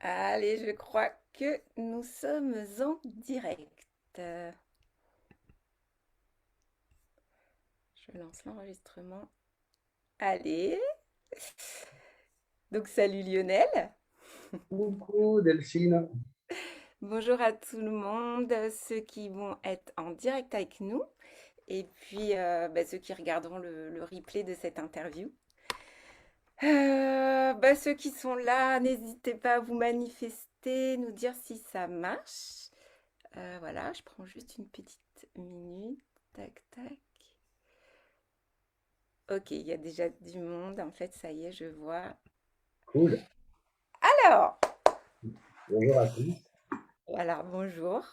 Allez, je crois que nous sommes en direct. Euh, je lance l'enregistrement. Allez. Donc, salut Lionel. Coucou Delphine. Bonjour à tout le monde, ceux qui vont être en direct avec nous et puis ceux qui regarderont le replay de cette interview. Ceux qui sont là, n'hésitez pas à vous manifester, nous dire si ça marche. Voilà, je prends juste une petite minute. Tac, tac. Ok, il y a déjà du monde. En fait, ça y est, je vois. Cool. Alors, Bonjour à tous. voilà, bonjour.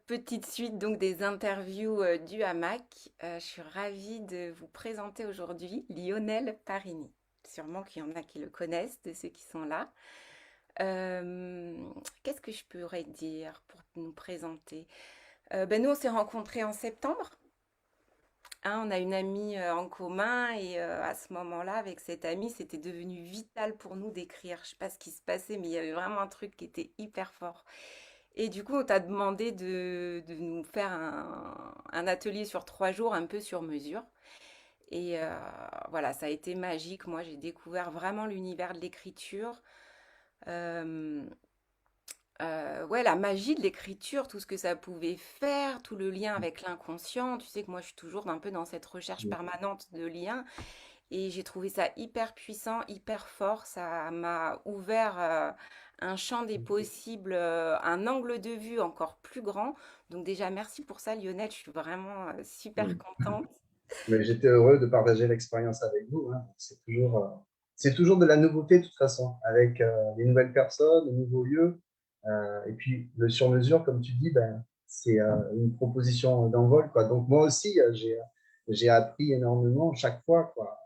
Petite suite donc des interviews du hamac. Je suis ravie de vous présenter aujourd'hui Lionel Parini. Sûrement qu'il y en a qui le connaissent, de ceux qui sont là. Euh, Qu'est-ce que je pourrais dire pour nous présenter? Nous, on s'est rencontrés en septembre. Hein, on a une amie en commun et à ce moment-là, avec cette amie, c'était devenu vital pour nous d'écrire. Je sais pas ce qui se passait, mais il y avait vraiment un truc qui était hyper fort. Et du coup, on t'a demandé de nous faire un atelier sur 3 jours, un peu sur mesure. Et voilà, ça a été magique. Moi, j'ai découvert vraiment l'univers de l'écriture. Euh, ouais, la magie de l'écriture, tout ce que ça pouvait faire, tout le lien avec l'inconscient. Tu sais que moi, je suis toujours un peu dans cette recherche permanente de liens. Et j'ai trouvé ça hyper puissant, hyper fort. Ça m'a ouvert un champ des possibles, un angle de vue encore plus grand. Donc déjà, merci pour ça, Lionel. Je suis vraiment super contente. Mais j'étais heureux de partager l'expérience avec vous, hein. C'est toujours de la nouveauté de toute façon, avec des nouvelles personnes, de nouveaux lieux. Et puis le sur-mesure, comme tu dis, ben, c'est une proposition d'envol, quoi. Donc moi aussi, j'ai appris énormément chaque fois, quoi.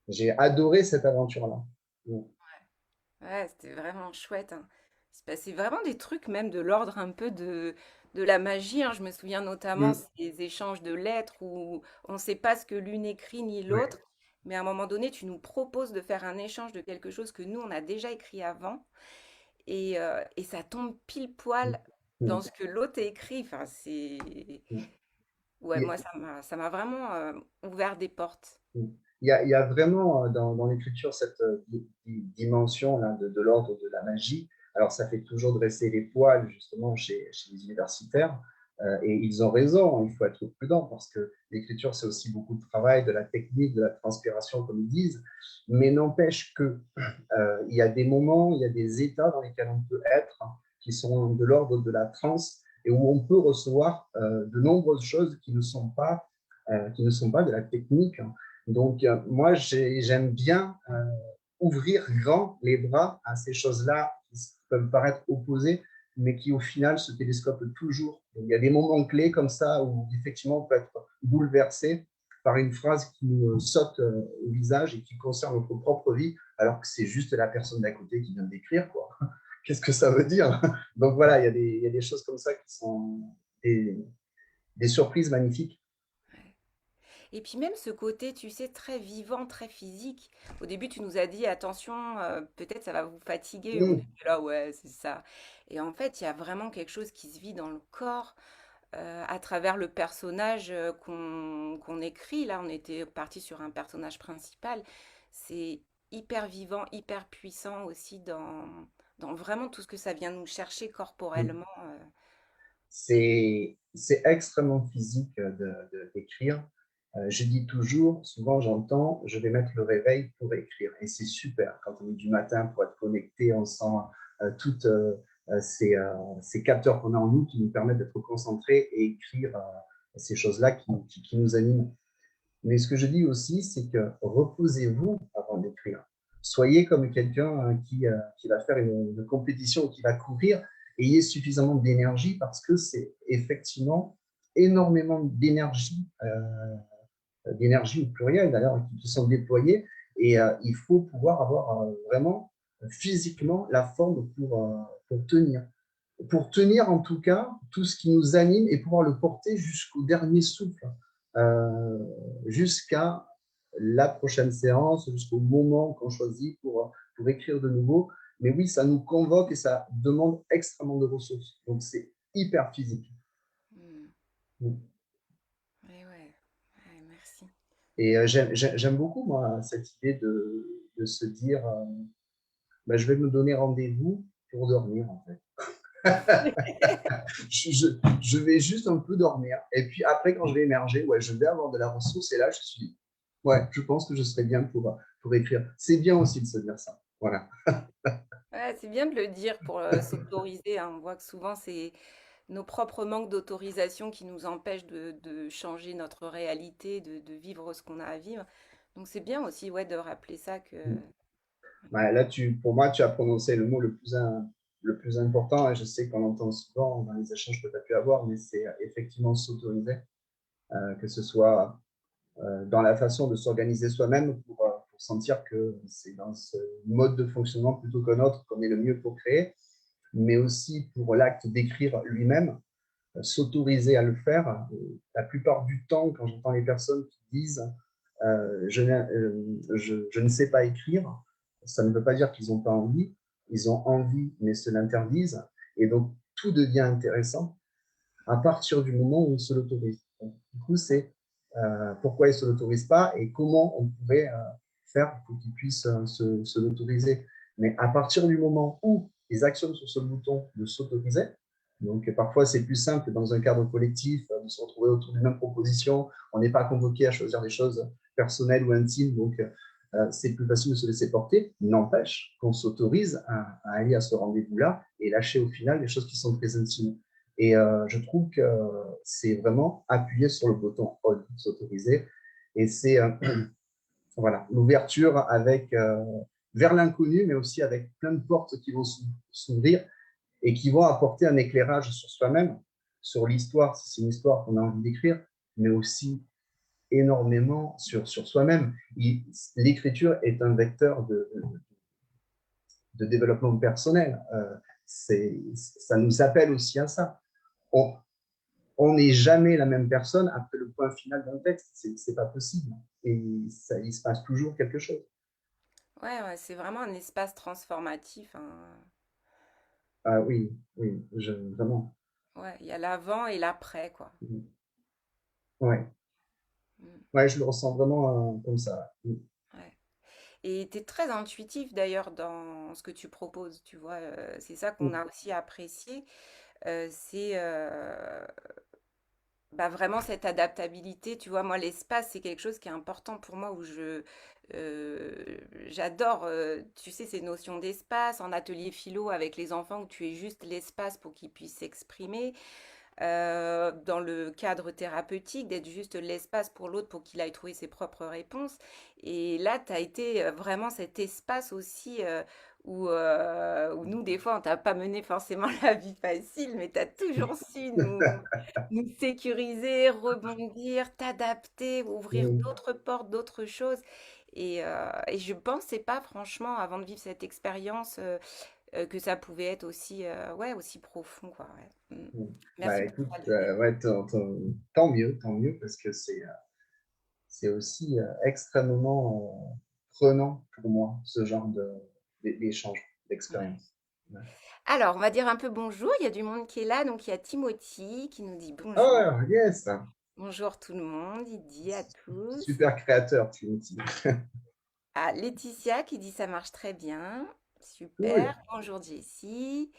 J'ai adoré cette aventure-là. Ouais, c'était vraiment chouette, hein. Il se passait vraiment des trucs, même de l'ordre un peu de la magie, hein. Je me souviens notamment Mm. ces échanges de lettres où on ne sait pas ce que l'une écrit ni Ouais. l'autre, mais à un moment donné, tu nous proposes de faire un échange de quelque chose que nous, on a déjà écrit avant, et ça tombe pile Mm. poil dans Mm. ce que l'autre a écrit. Enfin, c'est... Mm. Ouais, moi, Et- ça m'a vraiment ouvert des portes. il y a vraiment dans l'écriture cette dimension-là de l'ordre de la magie. Alors, ça fait toujours dresser les poils, justement, chez les universitaires. Et ils ont raison, il faut être prudent parce que l'écriture, c'est aussi beaucoup de travail, de la technique, de la transpiration, comme ils disent. Mais n'empêche que il y a des moments, il y a des états dans lesquels on peut être qui sont de l'ordre de la transe et où on peut recevoir de nombreuses choses qui ne sont pas de la technique. Donc, moi, j'aime bien ouvrir grand les bras à ces choses-là qui peuvent paraître opposées, mais qui au final se télescopent toujours. Donc, il y a des moments clés comme ça où effectivement on peut être bouleversé par une phrase qui nous saute au visage et qui concerne notre propre vie, alors que c'est juste la personne d'à côté qui vient d'écrire, quoi. Qu'est-ce que ça veut dire? Donc voilà, il y a des choses comme ça qui sont des, des surprises magnifiques. Et puis même ce côté, tu sais, très vivant, très physique. Au début, tu nous as dit, attention, peut-être ça va vous fatiguer. On Mmh. était là, ouais, c'est ça. Et en fait, il y a vraiment quelque chose qui se vit dans le corps à travers le personnage qu'on écrit. Là, on était parti sur un personnage principal. C'est hyper vivant, hyper puissant aussi dans vraiment tout ce que ça vient nous chercher corporellement. C'est extrêmement physique d'écrire. Je dis toujours, souvent j'entends, je vais mettre le réveil pour écrire. Et c'est super. Quand on est du matin pour être connecté, on sent toutes ces capteurs qu'on a en nous qui nous permettent d'être concentrés et écrire ces choses-là qui nous animent. Mais ce que je dis aussi, c'est que reposez-vous avant d'écrire. Soyez comme quelqu'un qui va faire une compétition ou qui va courir. Ayez suffisamment d'énergie parce que c'est effectivement énormément d'énergie au pluriel d'ailleurs, qui sont déployées. Et il faut pouvoir avoir vraiment physiquement la forme pour tenir. Pour tenir en tout cas tout ce qui nous anime et pouvoir le porter jusqu'au dernier souffle, euh, jusqu'à la prochaine séance, jusqu'au moment qu'on choisit pour écrire de nouveau. mais oui, ça nous convoque et ça demande extrêmement de ressources. Donc, c'est hyper physique. Hmm. Ouais, ouais, ouais, merci. Et j'aime beaucoup, moi, cette idée de se dire, bah, je vais me donner rendez-vous pour dormir, en fait. Je vais juste un peu dormir. Et puis après, quand je vais émerger, ouais, je vais avoir de la ressource. Et là, je suis dit, ouais, je pense que je serais bien pour écrire. C'est bien aussi de se dire ça. Voilà. Ouais, c'est bien de le dire pour s'autoriser, hein. On voit que souvent, c'est nos propres manques d'autorisation qui nous empêchent de changer notre réalité, de vivre ce qu'on a à vivre. Donc c'est bien aussi, ouais, de rappeler ça que... Ouais, là, pour moi, tu as prononcé le mot le plus important. Et je sais qu'on l'entend souvent dans les échanges que tu as pu avoir, mais c'est effectivement s'autoriser, que ce soit dans la façon de s'organiser soi-même pour sentir que c'est dans ce mode de fonctionnement plutôt qu'un autre qu'on est le mieux pour créer, mais aussi pour l'acte d'écrire lui-même, s'autoriser à le faire. La plupart du temps, quand j'entends les personnes qui disent je ne sais pas écrire, ça ne veut pas dire qu'ils n'ont pas envie, ils ont envie, mais se l'interdisent. Et donc, tout devient intéressant à partir du moment où ils se l'autorisent. Du coup, c'est pourquoi ils ne se l'autorisent pas et comment on pourrait faire pour qu'ils puissent se l'autoriser. Mais à partir du moment où ils actionnent sur ce bouton de s'autoriser, donc parfois c'est plus simple dans un cadre collectif de se retrouver autour d'une même proposition, on n'est pas convoqué à choisir des choses personnelles ou intimes, donc c'est plus facile de se laisser porter. N'empêche qu'on s'autorise à aller à ce rendez-vous-là et lâcher au final les choses qui sont très intimes. Et je trouve que c'est vraiment appuyer sur le bouton on, s'autoriser. Et c'est voilà, l'ouverture avec vers l'inconnu, mais aussi avec plein de portes qui vont s'ouvrir et qui vont apporter un éclairage sur soi-même, sur l'histoire, si c'est une histoire qu'on a envie d'écrire, mais aussi énormément sur soi-même. L'écriture est un vecteur de développement personnel. Ça nous appelle aussi à ça. On, on n'est jamais la même personne après le point final d'un texte. C'est pas possible. Et ça, il se passe toujours quelque chose. Ouais, ouais, c'est vraiment un espace transformatif, hein. Ah oui, oui, vraiment. Ouais, il y a l'avant et l'après, quoi. Ouais. Mm, Ouais, je le ressens vraiment comme ça. ouais. Et tu es très intuitif d'ailleurs dans ce que tu proposes, tu vois. C'est ça qu'on a aussi apprécié. C'est bah, vraiment cette adaptabilité, tu vois. Moi, l'espace, c'est quelque chose qui est important pour moi où j'adore, tu sais, ces notions d'espace en atelier philo avec les enfants où tu es juste l'espace pour qu'ils puissent s'exprimer. Dans le cadre thérapeutique, d'être juste l'espace pour l'autre pour qu'il aille trouver ses propres réponses. Et là, tu as été vraiment cet espace aussi où nous, des fois, on t'a pas mené forcément la vie facile, mais tu as toujours su nous sécuriser, rebondir, t'adapter, ouvrir d'autres portes, d'autres choses. Et je pensais pas, franchement, avant de vivre cette expérience, que ça pouvait être aussi, ouais, aussi profond, quoi. Ouais. Mm. Bah Merci pour écoute, ta lumière. ouais, tant mieux, parce que c'est aussi extrêmement prenant pour moi, ce genre d'échange, Ouais. d'expérience. Ouais. Alors, on va dire un peu bonjour. Il y a du monde qui est là. Donc, il y a Timothy qui nous dit bonjour. Oh, yes! Bonjour tout le monde. Il dit à tous. Super créateur, Trinity. Ah, Laetitia qui dit ça marche très bien. Cool. Super. Bonjour Jessie.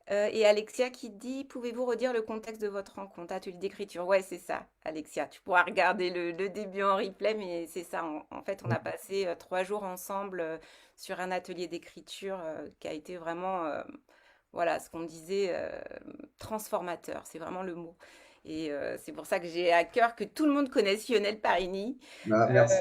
Et Alexia qui dit, pouvez-vous redire le contexte de votre rencontre, atelier d'écriture? Ouais, c'est ça, Alexia. Tu pourras regarder le début en replay, mais c'est ça. En fait, on a passé 3 jours ensemble sur un atelier d'écriture qui a été vraiment, voilà, ce qu'on disait, transformateur. C'est vraiment le mot. Et c'est pour ça que j'ai à cœur que tout le monde connaisse Lionel Parini. Ah, merci.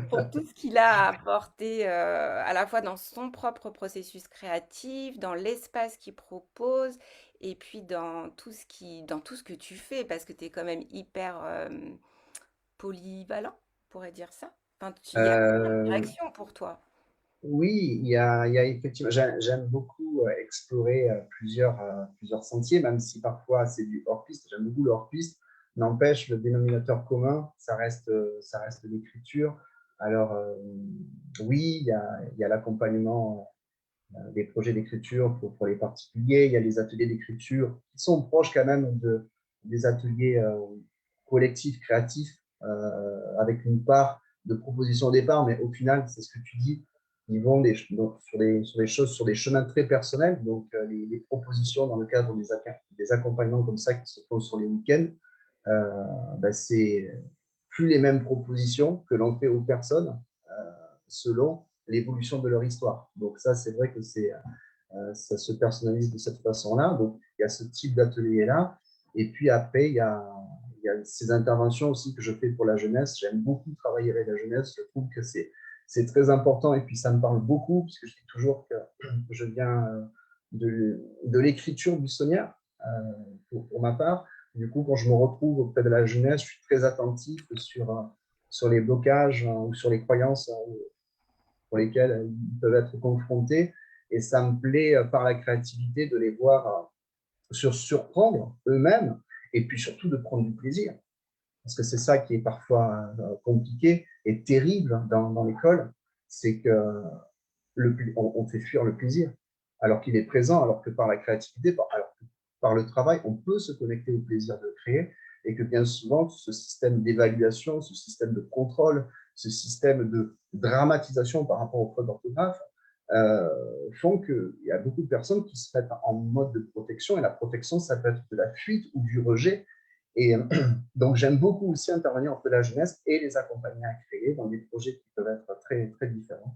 Pour tout ce qu'il a apporté à la fois dans son propre processus créatif, dans l'espace qu'il propose, et puis dans tout ce que tu fais, parce que tu es quand même hyper polyvalent, on pourrait dire ça. Enfin, il y a plein de Euh, directions pour toi. oui, il y a effectivement, j'aime beaucoup explorer plusieurs sentiers, même si parfois c'est du hors-piste. J'aime beaucoup le hors-piste. N'empêche, le dénominateur commun, ça reste l'écriture. Alors, oui, il y a l'accompagnement des projets d'écriture pour les particuliers. Il y a les ateliers d'écriture qui sont proches quand même des ateliers collectifs, créatifs, avec une part de proposition au départ, mais au final, c'est ce que tu dis, ils vont sur des choses, sur des chemins très personnels. Donc, les propositions dans le cadre des accompagnements comme ça qui se font sur les week-ends, c'est plus les mêmes propositions que l'on fait aux personnes selon l'évolution de leur histoire. Donc ça, c'est vrai que ça se personnalise de cette façon-là. Donc, il y a ce type d'atelier-là. Et puis après, il y a ces interventions aussi que je fais pour la jeunesse. J'aime beaucoup travailler avec la jeunesse. Je trouve que c'est très important et puis ça me parle beaucoup puisque je dis toujours que je viens de l'écriture buissonnière pour ma part. Du coup, quand je me retrouve auprès de la jeunesse, je suis très attentif sur les blocages ou sur les croyances pour lesquelles ils peuvent être confrontés. Et ça me plaît par la créativité de les voir se surprendre eux-mêmes et puis surtout de prendre du plaisir. Parce que c'est ça qui est parfois compliqué et terrible dans l'école, c'est que on fait fuir le plaisir, alors qu'il est présent, alors que par la créativité, par le travail, on peut se connecter au plaisir de créer, et que bien souvent, ce système d'évaluation, ce système de contrôle, ce système de dramatisation par rapport aux fautes d'orthographe font qu'il y a beaucoup de personnes qui se mettent en mode de protection, et la protection, ça peut être de la fuite ou du rejet. Et donc, j'aime beaucoup aussi intervenir entre la jeunesse et les accompagner à créer dans des projets qui peuvent être très, très différents.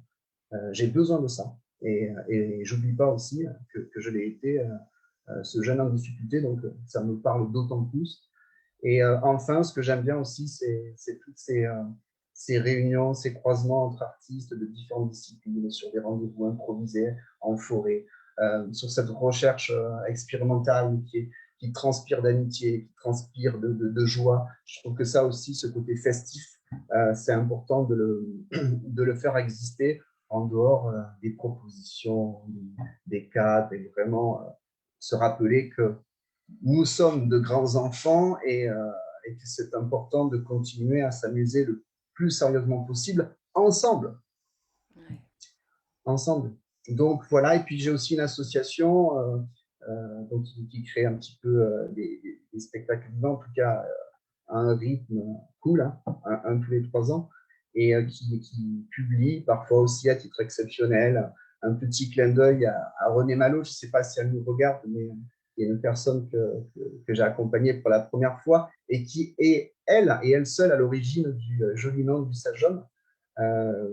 J'ai besoin de ça. Et j'oublie pas aussi que je l'ai été, ce jeune en difficulté, donc ça me parle d'autant plus. Et enfin, ce que j'aime bien aussi, c'est toutes ces réunions, ces croisements entre artistes de différentes disciplines, sur des rendez-vous improvisés en forêt, sur cette recherche expérimentale qui transpire d'amitié, qui transpire de joie. Je trouve que ça aussi, ce côté festif, c'est important de le faire exister en dehors des propositions, des cadres, et vraiment se rappeler que nous sommes de grands enfants et que c'est important de continuer à s'amuser le plus sérieusement possible ensemble. Ouais. Ensemble. Donc voilà, et puis j'ai aussi une association donc, qui crée un petit peu des spectacles vivants, en tout cas à un rythme cool, hein, un tous les 3 ans, et qui publie parfois aussi à titre exceptionnel un petit clin d'œil à René Malo. Je ne sais pas si elle nous regarde, mais il y a une personne que j'ai accompagnée pour la première fois et qui est elle et elle seule à l'origine du joli nom du sage homme.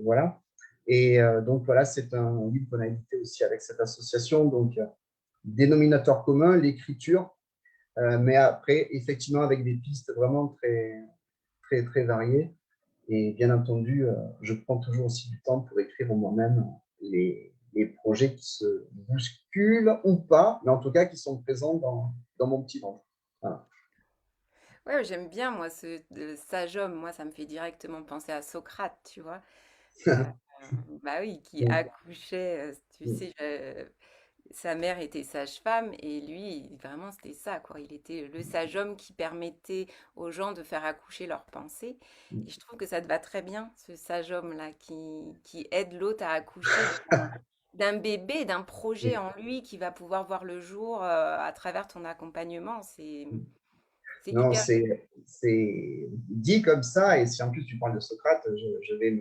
Voilà. Et donc voilà, c'est un livre qu'on a édité aussi avec cette association. Donc, dénominateur commun, l'écriture, mais après, effectivement, avec des pistes vraiment très, très, très variées. Et bien entendu, je prends toujours aussi du temps pour écrire moi-même les projets qui se bousculent ou pas, mais en tout cas qui sont présents dans mon petit ventre. Voilà. Ouais, j'aime bien, moi, ce sage homme. Moi, ça me fait directement penser à Socrate, tu vois. Bah oui, qui accouchait, tu sais, sa mère était sage-femme et lui, vraiment, c'était ça, quoi. Il était le sage homme qui permettait aux gens de faire accoucher leurs pensées. Et je trouve que ça te va très bien, ce sage homme-là, qui aide l'autre à accoucher d'un bébé, d'un projet en lui qui va pouvoir voir le jour à travers ton accompagnement. C'est Non, hyper. c'est dit comme ça, et si en plus tu parles de Socrate, je vais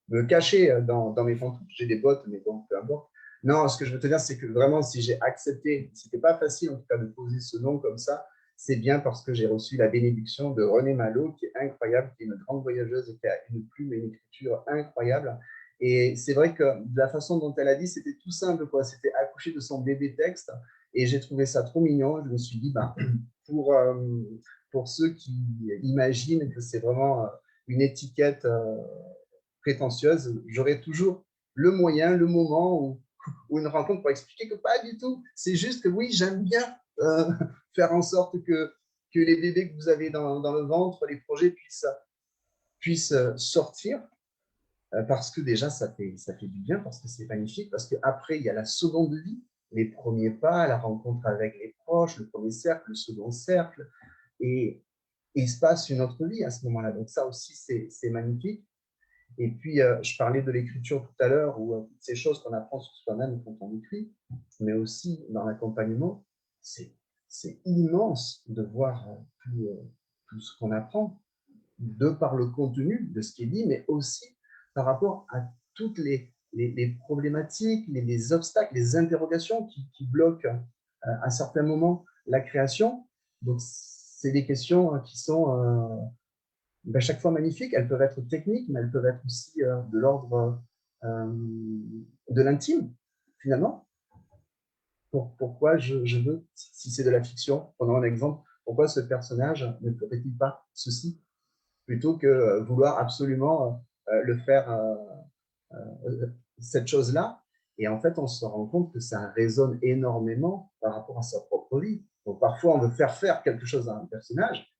me cacher dans mes pantoufles. J'ai des bottes, mais bon, peu importe. Non, ce que je veux te dire, c'est que vraiment, si j'ai accepté, c'était pas facile en tout cas de poser ce nom comme ça, c'est bien parce que j'ai reçu la bénédiction de René Malo, qui est incroyable, qui est une grande voyageuse et qui a une plume et une écriture incroyable. Et c'est vrai que de la façon dont elle a dit, c'était tout simple, quoi. C'était accoucher de son bébé texte. Et j'ai trouvé ça trop mignon. Je me suis dit, bah, pour, euh, pour ceux qui imaginent que c'est vraiment une étiquette prétentieuse, j'aurai toujours le moyen, le moment ou une rencontre pour expliquer que pas du tout. C'est juste que oui, j'aime bien faire en sorte que les bébés que vous avez dans le ventre, les projets puissent sortir parce que déjà, ça fait du bien, parce que c'est magnifique, parce qu'après, il y a la seconde vie, les premiers pas, la rencontre avec les proches, le premier cercle, le second cercle, et il se passe une autre vie à ce moment-là. Donc ça aussi, c'est magnifique. Et puis, je parlais de l'écriture tout à l'heure, ou toutes ces choses qu'on apprend sur soi-même quand on écrit, mais aussi dans l'accompagnement, c'est immense de voir tout ce qu'on apprend, de par le contenu de ce qui est dit, mais aussi par rapport à toutes les problématiques, les obstacles, les interrogations qui bloquent à certains moments la création. Donc, c'est des questions qui sont chaque fois magnifiques. Elles peuvent être techniques, mais elles peuvent être aussi de l'ordre de l'intime, finalement. Pourquoi je veux, si c'est de la fiction, prenons un exemple, pourquoi ce personnage ne ferait-il pas ceci, plutôt que vouloir absolument le faire, cette chose-là. Et en fait, on se rend compte que ça résonne énormément par rapport à sa propre vie. Donc parfois, on veut faire quelque chose à un personnage,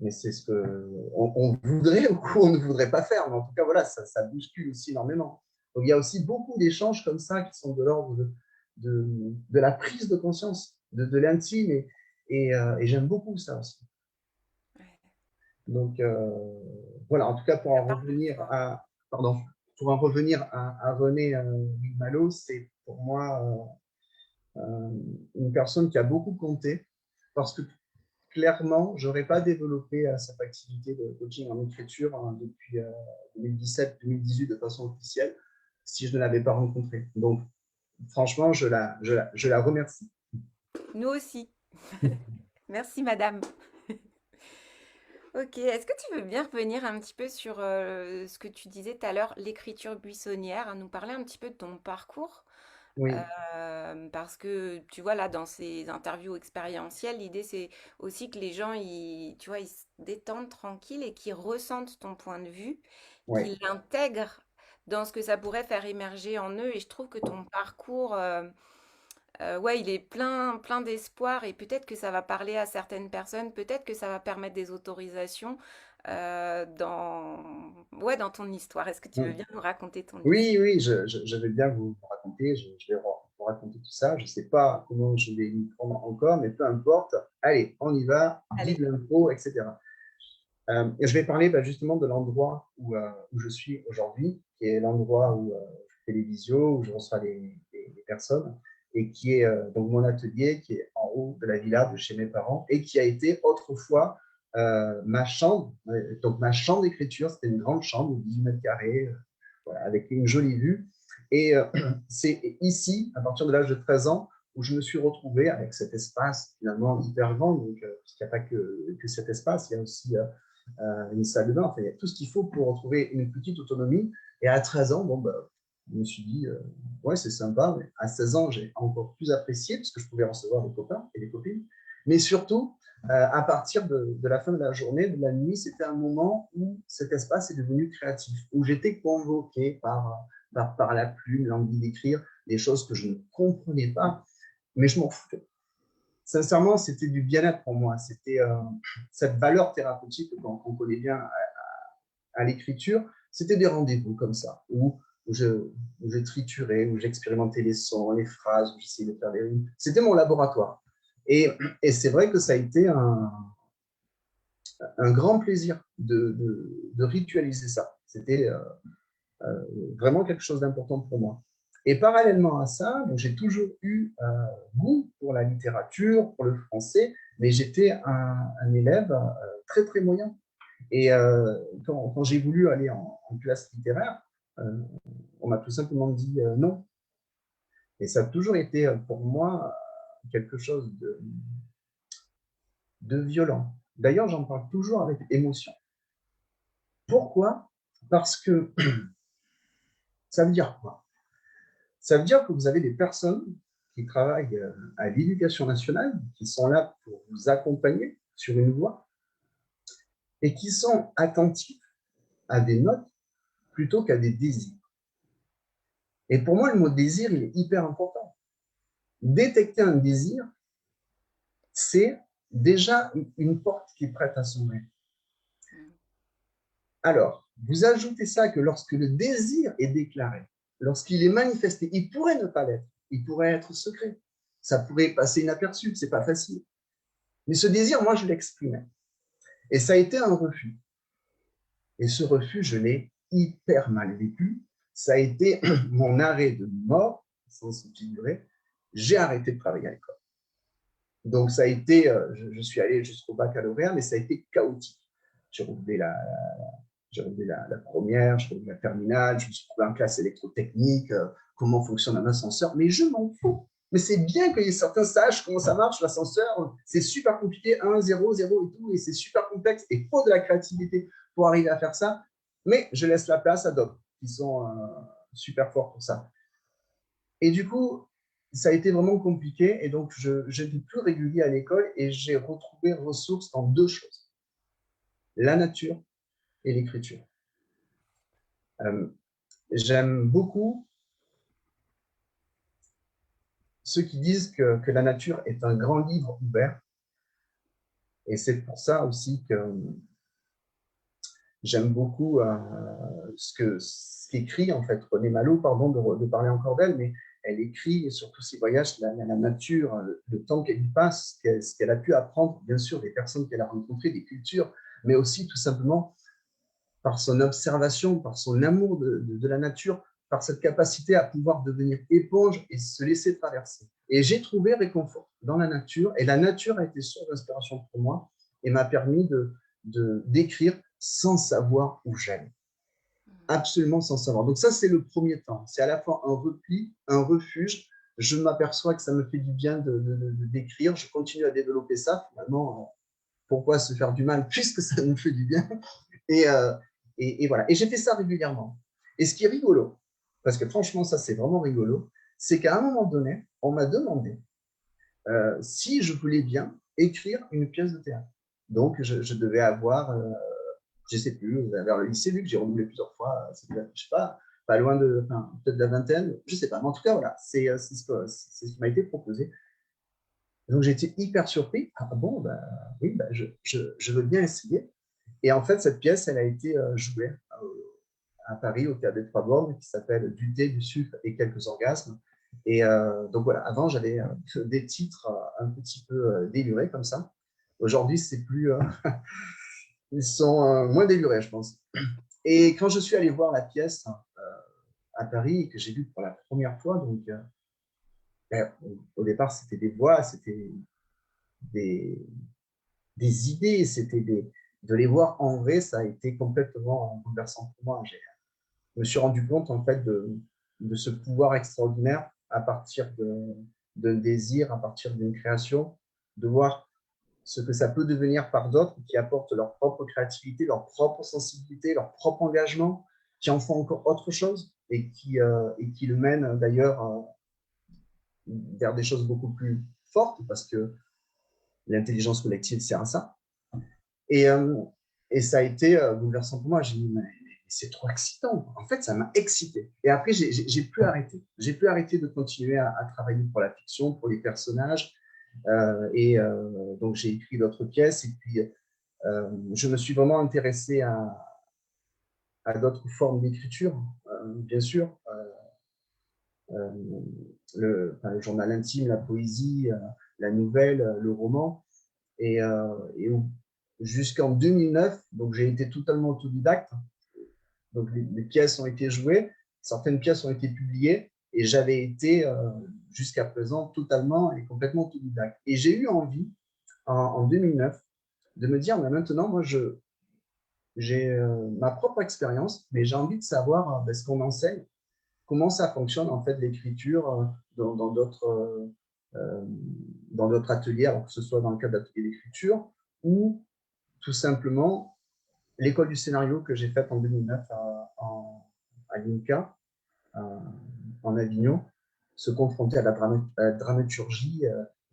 mais c'est ce qu'on voudrait ou qu'on ne voudrait pas faire. Mais en tout cas, voilà, ça bouscule aussi énormément. Donc il y a aussi beaucoup d'échanges comme ça qui sont de l'ordre de la prise de conscience, de l'intime, et j'aime beaucoup ça aussi. Donc voilà, en tout cas, pour Ça en parle de revenir soi. à, pardon, pour en revenir à René Malo, c'est pour moi une personne qui a beaucoup compté, parce que clairement, je n'aurais pas développé cette activité de coaching en écriture depuis 2017-2018 de façon officielle si je ne l'avais pas rencontrée. Donc, franchement, je la remercie. Nous aussi. Merci, madame. Ok, est-ce que tu veux bien revenir un petit peu sur ce que tu disais tout à l'heure, l'écriture buissonnière, hein, nous parler un petit peu de ton parcours? Oui, Parce que tu vois, là, dans ces interviews expérientielles, l'idée c'est aussi que les gens, tu vois, ils se détendent tranquilles et qu'ils ressentent ton point de vue, oui. qu'ils l'intègrent dans ce que ça pourrait faire émerger en eux. Et je trouve que ton parcours, ouais, il est plein d'espoir et peut-être que ça va parler à certaines personnes, peut-être que ça va permettre des autorisations dans, ouais, dans ton histoire. Est-ce que tu veux bien nous raconter ton histoire? Oui, oui, je vais bien vous raconter, je vais vous raconter tout ça. Je ne sais pas comment je vais m'y prendre encore, mais peu importe. Allez, on y va, vive Allez, l'info, etc. Et je vais parler justement de l'endroit où je suis aujourd'hui, qui est l'endroit où je fais les visios, où je reçois les personnes, et qui est donc mon atelier, qui est en haut de la villa de chez mes parents, et qui a été autrefois ma chambre. Donc ma chambre d'écriture, c'était une grande chambre de 18 mètres carrés, voilà, avec une jolie vue. Et c'est ici, à partir de l'âge de 13 ans, où je me suis retrouvé avec cet espace finalement hyper grand. Donc, puisqu'il n'y a pas que cet espace, il y a aussi une salle de bain. Enfin, il y a tout ce qu'il faut pour retrouver une petite autonomie. Et à 13 ans, bon, je me suis dit, ouais, c'est sympa. Mais à 16 ans, j'ai encore plus apprécié parce que je pouvais recevoir des copains et des copines. Mais surtout, à partir de la fin de la journée, de la nuit, c'était un moment où cet espace est devenu créatif, où j'étais convoqué par la plume, l'envie d'écrire des choses que je ne comprenais pas, mais je m'en foutais. Sincèrement, c'était du bien-être pour moi. C'était cette valeur thérapeutique qu'on connaît bien à l'écriture. C'était des rendez-vous comme ça, où je triturais, où j'expérimentais les sons, les phrases, où j'essayais de faire des rimes. C'était mon laboratoire. Et c'est vrai que ça a été un grand plaisir de ritualiser ça. C'était vraiment quelque chose d'important pour moi. Et parallèlement à ça, j'ai toujours eu goût pour la littérature, pour le français, mais j'étais un élève très très moyen. Et quand j'ai voulu aller en classe littéraire, euh, on m'a tout simplement dit non. Et ça a toujours été pour moi quelque chose de violent. D'ailleurs, j'en parle toujours avec émotion. Pourquoi? Parce que ça veut dire quoi? Ça veut dire que vous avez des personnes qui travaillent à l'éducation nationale, qui sont là pour vous accompagner sur une voie et qui sont attentifs à des notes plutôt qu'à des désirs. Et pour moi, le mot désir, il est hyper important. Détecter un désir, c'est déjà une porte qui est prête à s'ouvrir. Alors, vous ajoutez ça que lorsque le désir est déclaré, lorsqu'il est manifesté, il pourrait ne pas l'être, il pourrait être secret, ça pourrait passer inaperçu, c'est pas facile. Mais ce désir, moi, je l'exprimais. Et ça a été un refus. Et ce refus, je l'ai hyper mal vécu. Ça a été mon arrêt de mort, sans se figurer. J'ai arrêté de travailler à l'école. Donc, ça a été, je suis allé jusqu'au baccalauréat, mais ça a été chaotique. J'ai redoublé la première, j'ai redoublé la terminale, je me suis trouvé en classe électrotechnique, comment fonctionne un ascenseur, mais je m'en fous. Mais c'est bien que certains sachent comment ça marche, l'ascenseur. C'est super compliqué, 1, 0, 0 et tout, et c'est super complexe, et il faut de la créativité pour arriver à faire ça. Mais je laisse la place à d'autres qui sont super forts pour ça. Et du coup, ça a été vraiment compliqué, et donc j'étais plus régulier à l'école, et j'ai retrouvé ressources dans deux choses, la nature et l'écriture. J'aime beaucoup ceux qui disent que la nature est un grand livre ouvert, et c'est pour ça aussi que j'aime beaucoup ce qu'écrit en fait René Malo, pardon de parler encore d'elle, mais elle écrit sur tous ses voyages la nature, le temps qu'elle y passe, ce qu'elle a pu apprendre, bien sûr, des personnes qu'elle a rencontrées, des cultures, mais aussi tout simplement par son observation, par son amour de la nature, par cette capacité à pouvoir devenir éponge et se laisser traverser. Et j'ai trouvé réconfort dans la nature, et la nature a été source d'inspiration pour moi et m'a permis d'écrire sans savoir où j'aime. Absolument sans savoir. Donc ça, c'est le premier temps. C'est à la fois un repli, un refuge. Je m'aperçois que ça me fait du bien d'écrire. Je continue à développer ça. Finalement, pourquoi se faire du mal puisque ça nous fait du bien? Et, voilà. Et j'ai fait ça régulièrement. Et ce qui est rigolo, parce que franchement, ça, c'est vraiment rigolo, c'est qu'à un moment donné, on m'a demandé si je voulais bien écrire une pièce de théâtre. Donc, je devais avoir, je ne sais plus, vers le lycée, vu que j'ai renouvelé plusieurs fois, je ne sais pas loin de, peut-être de la vingtaine, je ne sais pas. Mais en tout cas, voilà, c'est ce qui m'a été proposé. Donc, j'étais hyper surpris. Ah bon, bah, oui, bah, je veux bien essayer. Et en fait, cette pièce, elle a été jouée à Paris, au Théâtre des Trois Bornes, qui s'appelle Du thé, du sucre et quelques orgasmes. Et donc voilà, avant, j'avais des titres un petit peu délurés comme ça. Aujourd'hui, c'est plus. Ils sont moins délurés, je pense. Et quand je suis allé voir la pièce à Paris et que j'ai vu pour la première fois, donc au départ, c'était des voix, c'était des, des idées, c'était de les voir en vrai, ça a été complètement bouleversant pour moi. Je me suis rendu compte en fait de ce pouvoir extraordinaire à partir d'un désir, à partir d'une création, de voir ce que ça peut devenir par d'autres qui apportent leur propre créativité, leur propre sensibilité, leur propre engagement, qui en font encore autre chose et qui le mènent d'ailleurs vers des choses beaucoup plus fortes parce que l'intelligence collective sert à ça. Et, ça a été bouleversant pour moi. J'ai dit, mais c'est trop excitant. En fait, ça m'a excité. Et après, j'ai pu arrêter. J'ai pu arrêter de continuer à travailler pour la fiction, pour les personnages. Donc, j'ai écrit d'autres pièces. Et puis, je me suis vraiment intéressé à d'autres formes d'écriture, bien sûr. Le journal intime, la poésie, la nouvelle, le roman. Et jusqu'en 2009, donc j'ai été totalement autodidacte. Donc les pièces ont été jouées, certaines pièces ont été publiées, et j'avais été jusqu'à présent totalement et complètement autodidacte. Et j'ai eu envie, en 2009, de me dire, mais maintenant, moi, j'ai ma propre expérience, mais j'ai envie de savoir ce qu'on enseigne, comment ça fonctionne en fait l'écriture dans d'autres ateliers, alors que ce soit dans le cadre d'ateliers d'écriture ou tout simplement l'école du scénario que j'ai faite en 2009 à l'INCA, en Avignon, se confronter à la dramaturgie,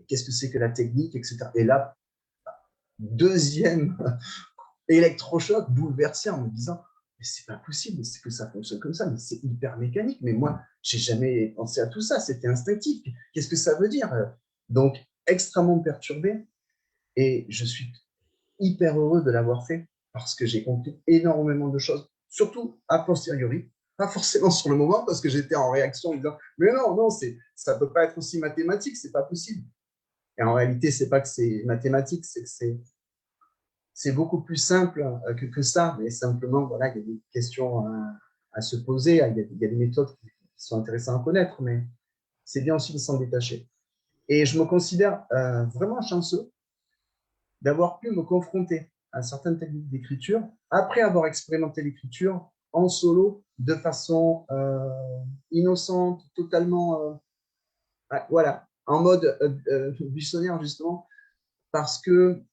qu'est-ce que c'est que la technique, etc. Et là, deuxième électrochoc bouleversé en me disant, mais c'est pas possible, c'est que ça fonctionne comme ça, mais c'est hyper mécanique, mais moi, j'ai jamais pensé à tout ça, c'était instinctif. Qu'est-ce que ça veut dire? Donc, extrêmement perturbé, et je suis hyper heureux de l'avoir fait parce que j'ai compris énormément de choses, surtout a posteriori, pas forcément sur le moment parce que j'étais en réaction en disant mais non, ça peut pas être aussi mathématique, c'est pas possible. Et en réalité, c'est pas que c'est mathématique, c'est que c'est beaucoup plus simple que ça, mais simplement, voilà, il y a des questions à se poser, il y a des méthodes qui sont intéressantes à connaître, mais c'est bien aussi de s'en détacher. Et je me considère vraiment chanceux d'avoir pu me confronter à certaines techniques d'écriture après avoir expérimenté l'écriture en solo de façon innocente, totalement, voilà, en mode buissonnière justement, parce que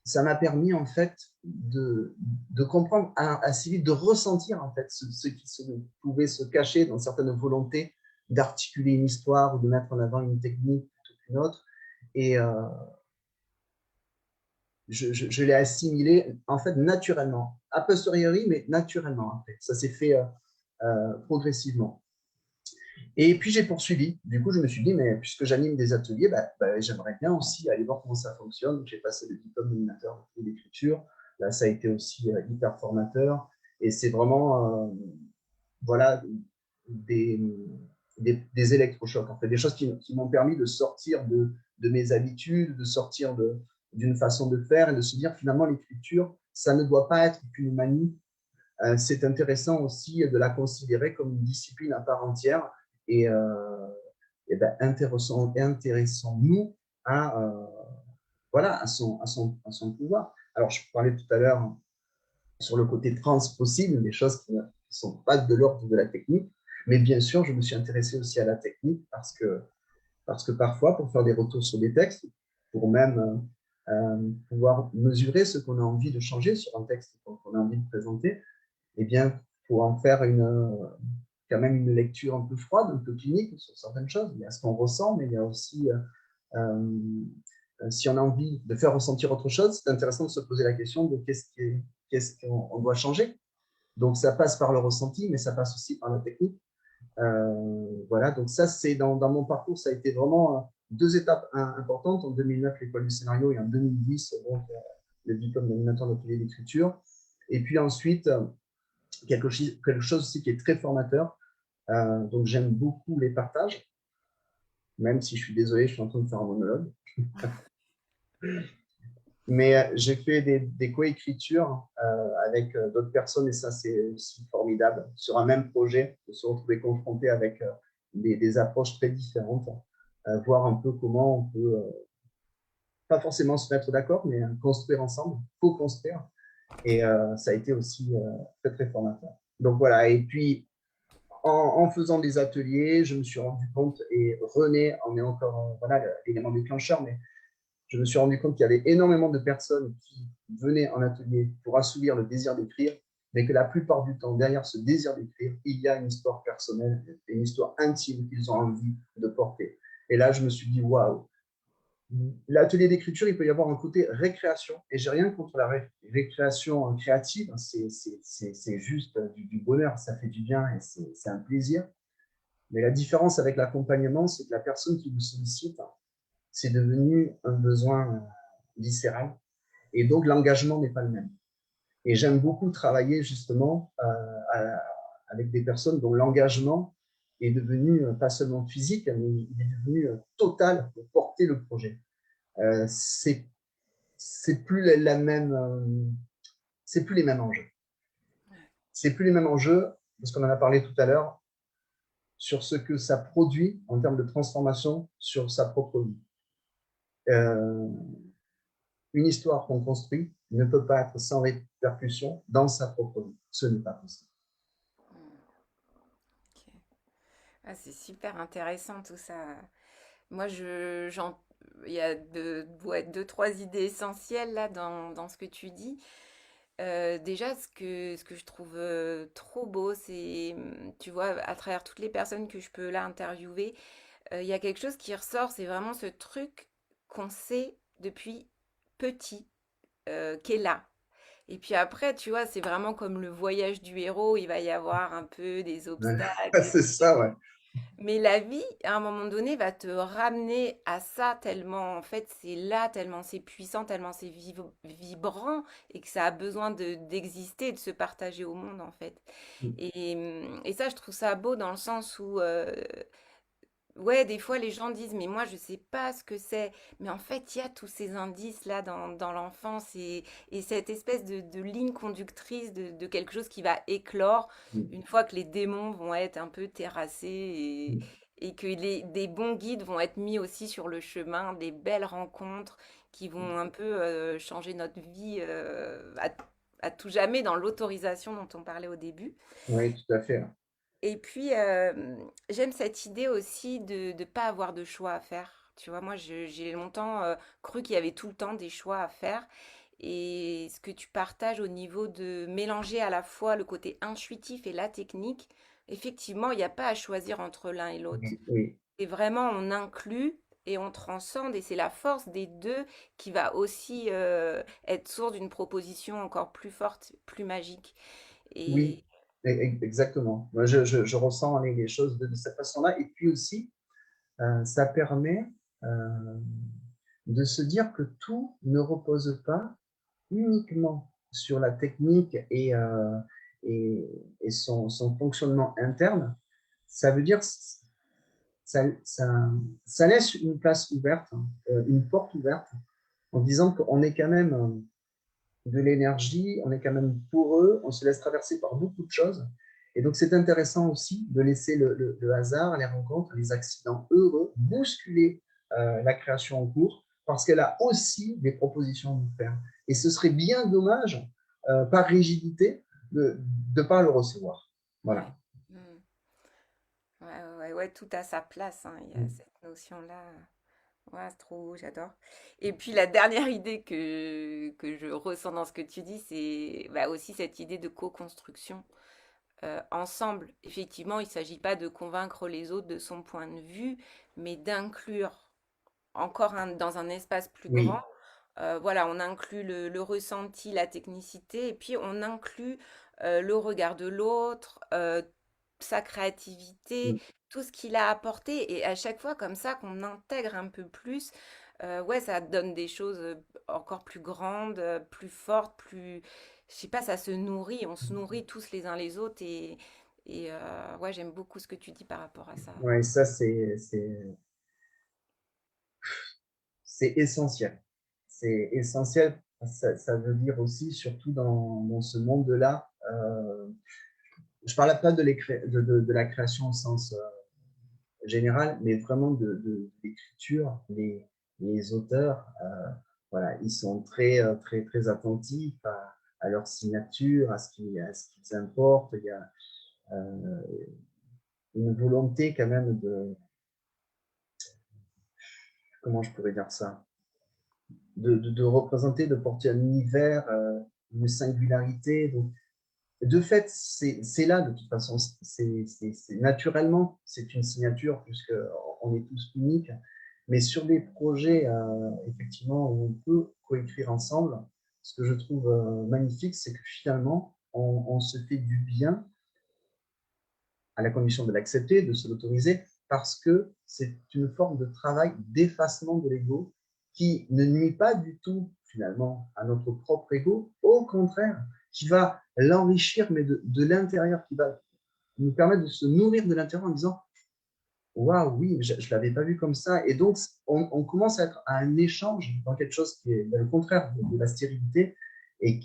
ça m'a permis en fait de comprendre assez vite, de ressentir en fait ce qui pouvait se cacher dans certaines volontés d'articuler une histoire ou de mettre en avant une technique plutôt qu'une autre. Et je l'ai assimilé en fait naturellement, a posteriori, mais naturellement en fait. Ça s'est fait progressivement. Et puis j'ai poursuivi. Du coup, je me suis dit, mais puisque j'anime des ateliers, j'aimerais bien aussi aller voir comment ça fonctionne. J'ai passé le diplôme d'animateur d'écriture. Là, ça a été aussi hyper formateur. Et c'est vraiment, voilà, des, des électrochocs, en fait, des choses qui m'ont permis de sortir de mes habitudes, de sortir d'une façon de faire et de se dire finalement l'écriture, ça ne doit pas être qu'une manie. C'est intéressant aussi de la considérer comme une discipline à part entière et, intéressons-nous à, voilà, à son pouvoir. Alors, je parlais tout à l'heure sur le côté transpossible, des choses qui ne sont pas de l'ordre de la technique, mais bien sûr, je me suis intéressé aussi à la technique parce que parfois, pour faire des retours sur des textes, pour même pouvoir mesurer ce qu'on a envie de changer sur un texte qu'on a envie de présenter, eh bien, pour en faire quand même une lecture un peu froide, un peu clinique sur certaines choses. Il y a ce qu'on ressent, mais il y a aussi, si on a envie de faire ressentir autre chose, c'est intéressant de se poser la question de qu'est-ce qu'on doit changer. Donc, ça passe par le ressenti, mais ça passe aussi par la technique. Voilà, donc ça, c'est dans mon parcours, ça a été vraiment deux étapes importantes. En 2009, l'école du scénario, et en 2010, donc, le diplôme d'animateur d'atelier d'écriture. Et puis ensuite, quelque chose aussi qui est très formateur. Donc, j'aime beaucoup les partages, même si je suis désolé, je suis en train de faire un monologue. Mais j'ai fait des coécritures avec d'autres personnes et ça, c'est aussi formidable. Sur un même projet, de se retrouver confronté avec des approches très différentes, voir un peu comment on peut, pas forcément se mettre d'accord, mais construire ensemble, co-construire. Et ça a été aussi très, très formateur. Donc voilà, et puis en faisant des ateliers, je me suis rendu compte, et René en est encore voilà, l'élément déclencheur, mais je me suis rendu compte qu'il y avait énormément de personnes qui venaient en atelier pour assouvir le désir d'écrire, mais que la plupart du temps, derrière ce désir d'écrire, il y a une histoire personnelle, une histoire intime qu'ils ont envie de porter. Et là, je me suis dit, waouh, l'atelier d'écriture, il peut y avoir un côté récréation, et j'ai rien contre la récréation créative, c'est juste du bonheur, ça fait du bien et c'est un plaisir. Mais la différence avec l'accompagnement, c'est que la personne qui vous sollicite, c'est devenu un besoin viscéral, et donc l'engagement n'est pas le même. Et j'aime beaucoup travailler justement avec des personnes dont l'engagement est devenu pas seulement physique, mais il est devenu total pour porter le projet. C'est plus la même, c'est plus les mêmes enjeux. C'est plus les mêmes enjeux parce qu'on en a parlé tout à l'heure sur ce que ça produit en termes de transformation sur sa propre vie. Euh, une histoire qu'on construit ne peut pas être sans répercussion dans sa propre vie. Ce n'est pas possible. Ok. Ah, c'est super intéressant tout ça. Moi, il y a ouais, deux, trois idées essentielles là dans ce que tu dis. Déjà, ce que je trouve trop beau, c'est, tu vois, à travers toutes les personnes que je peux là interviewer, il y a quelque chose qui ressort, c'est vraiment ce truc qu'on sait depuis petit, qui est là. Et puis après, tu vois, c'est vraiment comme le voyage du héros, il va y avoir un peu des obstacles, C'est ça, ouais. mais la vie, à un moment donné, va te ramener à ça tellement, en fait, c'est là, tellement c'est puissant, tellement c'est vibrant et que ça a besoin d'exister, de se partager au monde, en fait. Et ça, je trouve ça beau dans le sens où ouais, des fois les gens disent, mais moi je sais pas ce que c'est. Mais en fait, il y a tous ces indices là dans l'enfance et cette espèce de ligne conductrice de quelque chose qui va éclore Mm. une fois que les démons vont être un peu terrassés Mm. et que des bons guides vont être mis aussi sur le chemin, des belles rencontres qui vont un peu changer notre vie à tout jamais dans l'autorisation dont on parlait au début. Oui, tout à fait. Et puis, j'aime cette idée aussi de ne pas avoir de choix à faire. Tu vois, moi, j'ai longtemps cru qu'il y avait tout le temps des choix à faire. Et ce que tu partages au niveau de mélanger à la fois le côté intuitif et la technique, effectivement, il n'y a pas à choisir entre l'un et l'autre. Oui, oui, Et vraiment, on inclut et on transcende. Et c'est la force des deux qui va aussi être source d'une proposition encore plus forte, plus magique. oui, Et exactement. Moi, je ressens les choses de cette façon-là. Et puis aussi, ça permet de se dire que tout ne repose pas uniquement sur la technique et, et son fonctionnement interne. Ça veut dire ça, ça, ça laisse une place ouverte, une porte ouverte, en disant qu'on est quand même de l'énergie, on est quand même poreux, on se laisse traverser par beaucoup de choses. Et donc, c'est intéressant aussi de laisser le hasard, les rencontres, les accidents heureux bousculer la création en cours parce qu'elle a aussi des propositions à nous faire. Et ce serait bien dommage, par rigidité, de ne pas le recevoir. ouais. Voilà. Mm. Ouais, ouais, ouais, ouais, tout a sa place, hein. Il y a Mm. cette notion-là. Ouais, c'est trop beau, j'adore. Et puis la dernière idée que je ressens dans ce que tu dis, c'est bah, aussi cette idée de co-construction ensemble. Effectivement, il ne s'agit pas de convaincre les autres de son point de vue, mais d'inclure dans un espace plus grand. Oui. Voilà, on inclut le ressenti, la technicité, et puis on inclut le regard de l'autre, sa créativité, Mm. tout ce qu'il a apporté. Et à chaque fois, comme ça, qu'on intègre un peu plus, ouais, ça donne des choses encore plus grandes, plus fortes, plus... Je sais pas, ça se nourrit, on se nourrit tous les uns les autres. Ouais, j'aime beaucoup ce que tu dis par rapport à ça. Ouais, ça, c'est essentiel. C'est essentiel. Ça veut dire aussi, surtout dans ce monde-là, je ne parle pas de la création au sens général, mais vraiment de l'écriture. Les auteurs, voilà, ils sont très attentifs à leur signature, à ce qu'ils importent. Il y a une volonté quand même comment je pourrais dire ça, de représenter, de porter un univers, une singularité. Donc, de fait, c'est là, de toute façon, naturellement, c'est une signature, puisqu'on est tous uniques. Mais sur des projets, effectivement, où on peut coécrire ensemble, ce que je trouve magnifique, c'est que finalement, on se fait du bien à la condition de l'accepter, de se l'autoriser, parce que c'est une forme de travail d'effacement de l'ego qui ne nuit pas du tout, finalement, à notre propre ego, au contraire, qui va l'enrichir, mais de l'intérieur, qui va nous permettre de se nourrir de l'intérieur en disant waouh, oui, je ne l'avais pas vu comme ça. Et donc, on commence à être à un échange dans quelque chose qui est le contraire de la stérilité et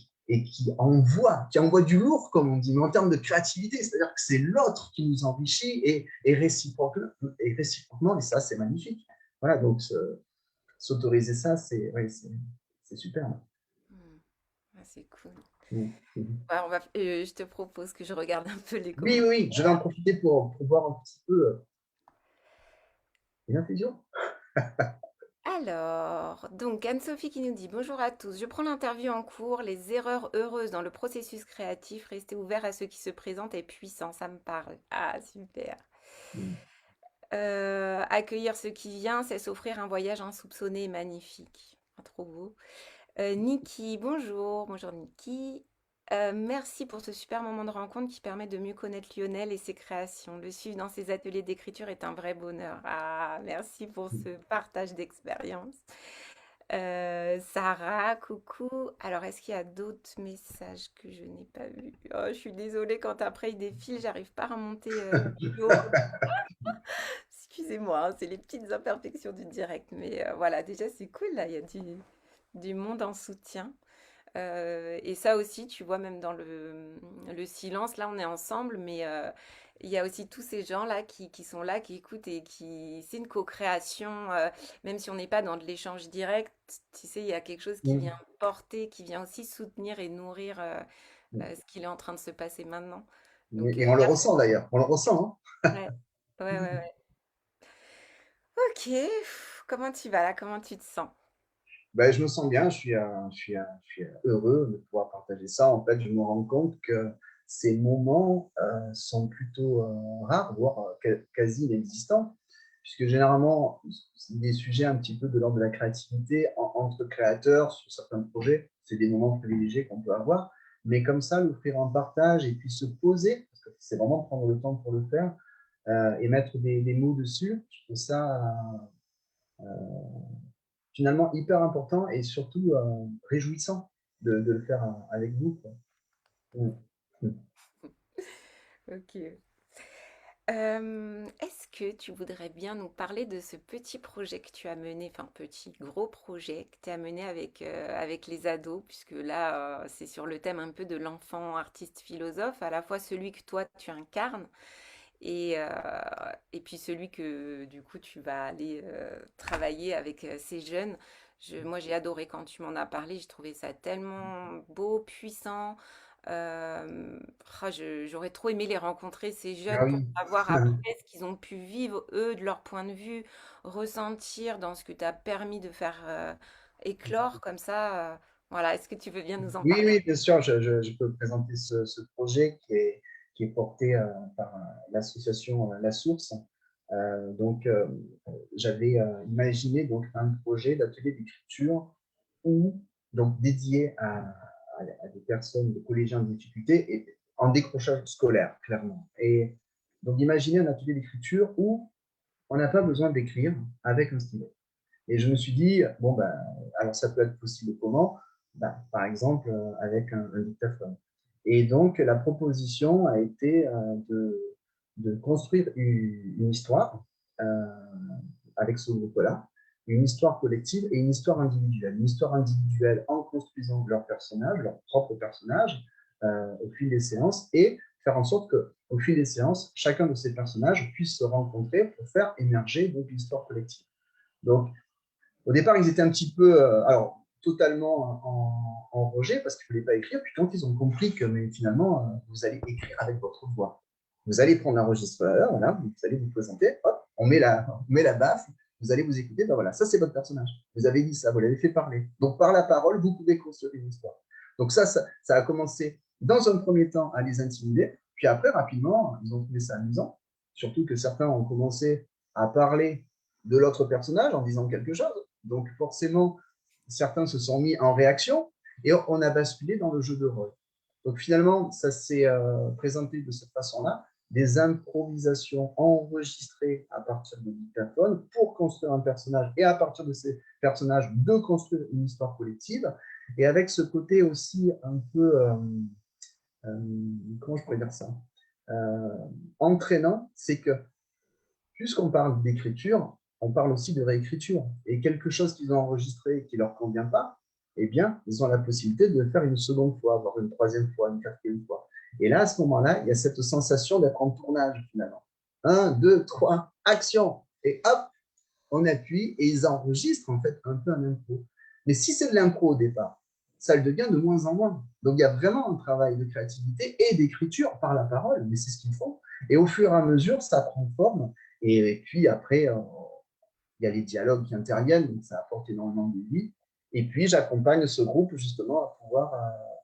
qui envoie du lourd, comme on dit, mais en termes de créativité. C'est-à-dire que c'est l'autre qui nous enrichit et réciproquement, et ça, c'est magnifique. Voilà, donc s'autoriser ça, ouais, c'est super. Hmm. Ah, c'est cool. Mm. Mm. Ouais, je te propose que je regarde un peu les Oui, oui, commentaires. oui, je vais en profiter pour voir un petit peu une infusion. Alors, donc Anne-Sophie qui nous dit bonjour à tous. Je prends l'interview en cours. Les erreurs heureuses dans le processus créatif. Rester ouvert à ce qui se présente est puissant. Ça me parle. Ah, super. Mm. Accueillir ce qui vient, c'est s'offrir un voyage insoupçonné et magnifique. Ah, trop beau. Niki, bonjour. Bonjour Niki. Merci pour ce super moment de rencontre qui permet de mieux connaître Lionel et ses créations. Le suivre dans ses ateliers d'écriture est un vrai bonheur. Ah, merci pour ce partage d'expérience. Sarah, coucou. Alors, est-ce qu'il y a d'autres messages que je n'ai pas vus? Oh, je suis désolée, quand après il défile, j'arrive pas à remonter plus haut. excusez-moi, hein, c'est les petites imperfections du direct. Mais voilà, déjà, c'est cool, là, il y a du monde en soutien. Et ça aussi, tu vois, même dans le silence, là, on est ensemble, mais il y a aussi tous ces gens-là qui sont là, qui écoutent et qui... C'est une co-création, même si on n'est pas dans de l'échange direct, tu sais, il y a quelque chose qui vient Mm. porter, qui vient aussi soutenir et nourrir ce qu'il est en train de se passer maintenant. Donc, Et on le merci. ressent d'ailleurs, on le ressent. Ouais, ouais, ouais, Hein. ouais. Ok, comment tu vas là? Comment tu te sens? Ben, je me sens bien, je suis heureux de pouvoir partager ça. En fait, je me rends compte que ces moments sont plutôt rares, voire quasi inexistants, puisque généralement, c'est des sujets un petit peu de l'ordre de la créativité entre créateurs sur certains projets. C'est des moments privilégiés qu'on peut avoir. Mais comme ça, l'offrir en partage et puis se poser, parce que c'est vraiment prendre le temps pour le faire et mettre des mots dessus, je trouve ça finalement hyper important et surtout réjouissant de le faire avec vous, quoi. Mm. Mm. Ok. Est-ce que tu voudrais bien nous parler de ce petit projet que tu as mené, enfin petit, gros projet que tu as mené avec les ados, puisque là, c'est sur le thème un peu de l'enfant artiste philosophe, à la fois celui que toi tu incarnes et, euh, et puis celui que du coup tu vas aller travailler avec ces jeunes. Moi, j'ai adoré quand tu m'en as parlé, j'ai trouvé ça tellement beau, puissant. J'aurais trop aimé les rencontrer, ces Ah jeunes, pour oui. savoir après ce qu'ils ont pu vivre, eux, de leur point de vue, ressentir dans ce que tu as permis de faire éclore comme ça. Voilà, est-ce que tu veux bien nous en Oui, parler? oui, bien sûr, je peux présenter ce projet qui est porté par l'association La Source. Donc, j'avais imaginé donc, un projet d'atelier d'écriture où, donc, dédié à des personnes, des collégiens en difficulté et en décrochage scolaire, clairement. Et donc, imaginez un atelier d'écriture où on n'a pas besoin d'écrire avec un stylo. Et je me suis dit, bon, ben, alors ça peut être possible comment? Ben, par exemple, avec un dictaphone. Et donc, la proposition a été de construire une histoire euh, avec ce groupe-là, une histoire collective et une histoire individuelle. Une histoire individuelle en construisant leur personnage, leur propre personnage, au fil des séances, et faire en sorte qu'au fil des séances, chacun de ces personnages puisse se rencontrer pour faire émerger donc l'histoire collective. Donc, au départ, ils étaient un petit peu, alors, totalement en rejet parce qu'ils ne voulaient pas écrire. Puis quand ils ont compris que mais finalement, vous allez écrire avec votre voix, vous allez prendre l'enregistreur, voilà, vous allez vous présenter, hop, on met la baffe, vous allez vous écouter, ben voilà, ça c'est votre personnage. Vous avez dit ça, vous l'avez fait parler. Donc par la parole, vous pouvez construire une histoire. Donc ça a commencé dans un premier temps à les intimider, puis après, rapidement, ils ont trouvé ça amusant, surtout que certains ont commencé à parler de l'autre personnage en disant quelque chose. Donc forcément, certains se sont mis en réaction et on a basculé dans le jeu de rôle. Donc finalement, ça s'est présenté de cette façon-là, des improvisations enregistrées à partir de dictaphones pour construire un personnage et à partir de ces personnages de construire une histoire collective et avec ce côté aussi un peu, comment je pourrais dire ça, euh, entraînant, c'est que puisqu'on parle d'écriture, on parle aussi de réécriture. Et quelque chose qu'ils ont enregistré et qui ne leur convient pas, eh bien, ils ont la possibilité de le faire une seconde fois, voire une troisième fois, une quatrième fois. Et là, à ce moment-là, il y a cette sensation d'être en tournage, finalement. Un, deux, trois, action. Et hop, on appuie et ils enregistrent, en fait, un peu un impro. Mais si c'est de l'impro au départ, ça le devient de moins en moins. Donc, il y a vraiment un travail de créativité et d'écriture par la parole, mais c'est ce qu'ils font. Et au fur et à mesure, ça prend forme. Et puis après, il y a les dialogues qui interviennent, donc ça apporte énormément de vie. Et puis, j'accompagne ce groupe justement à pouvoir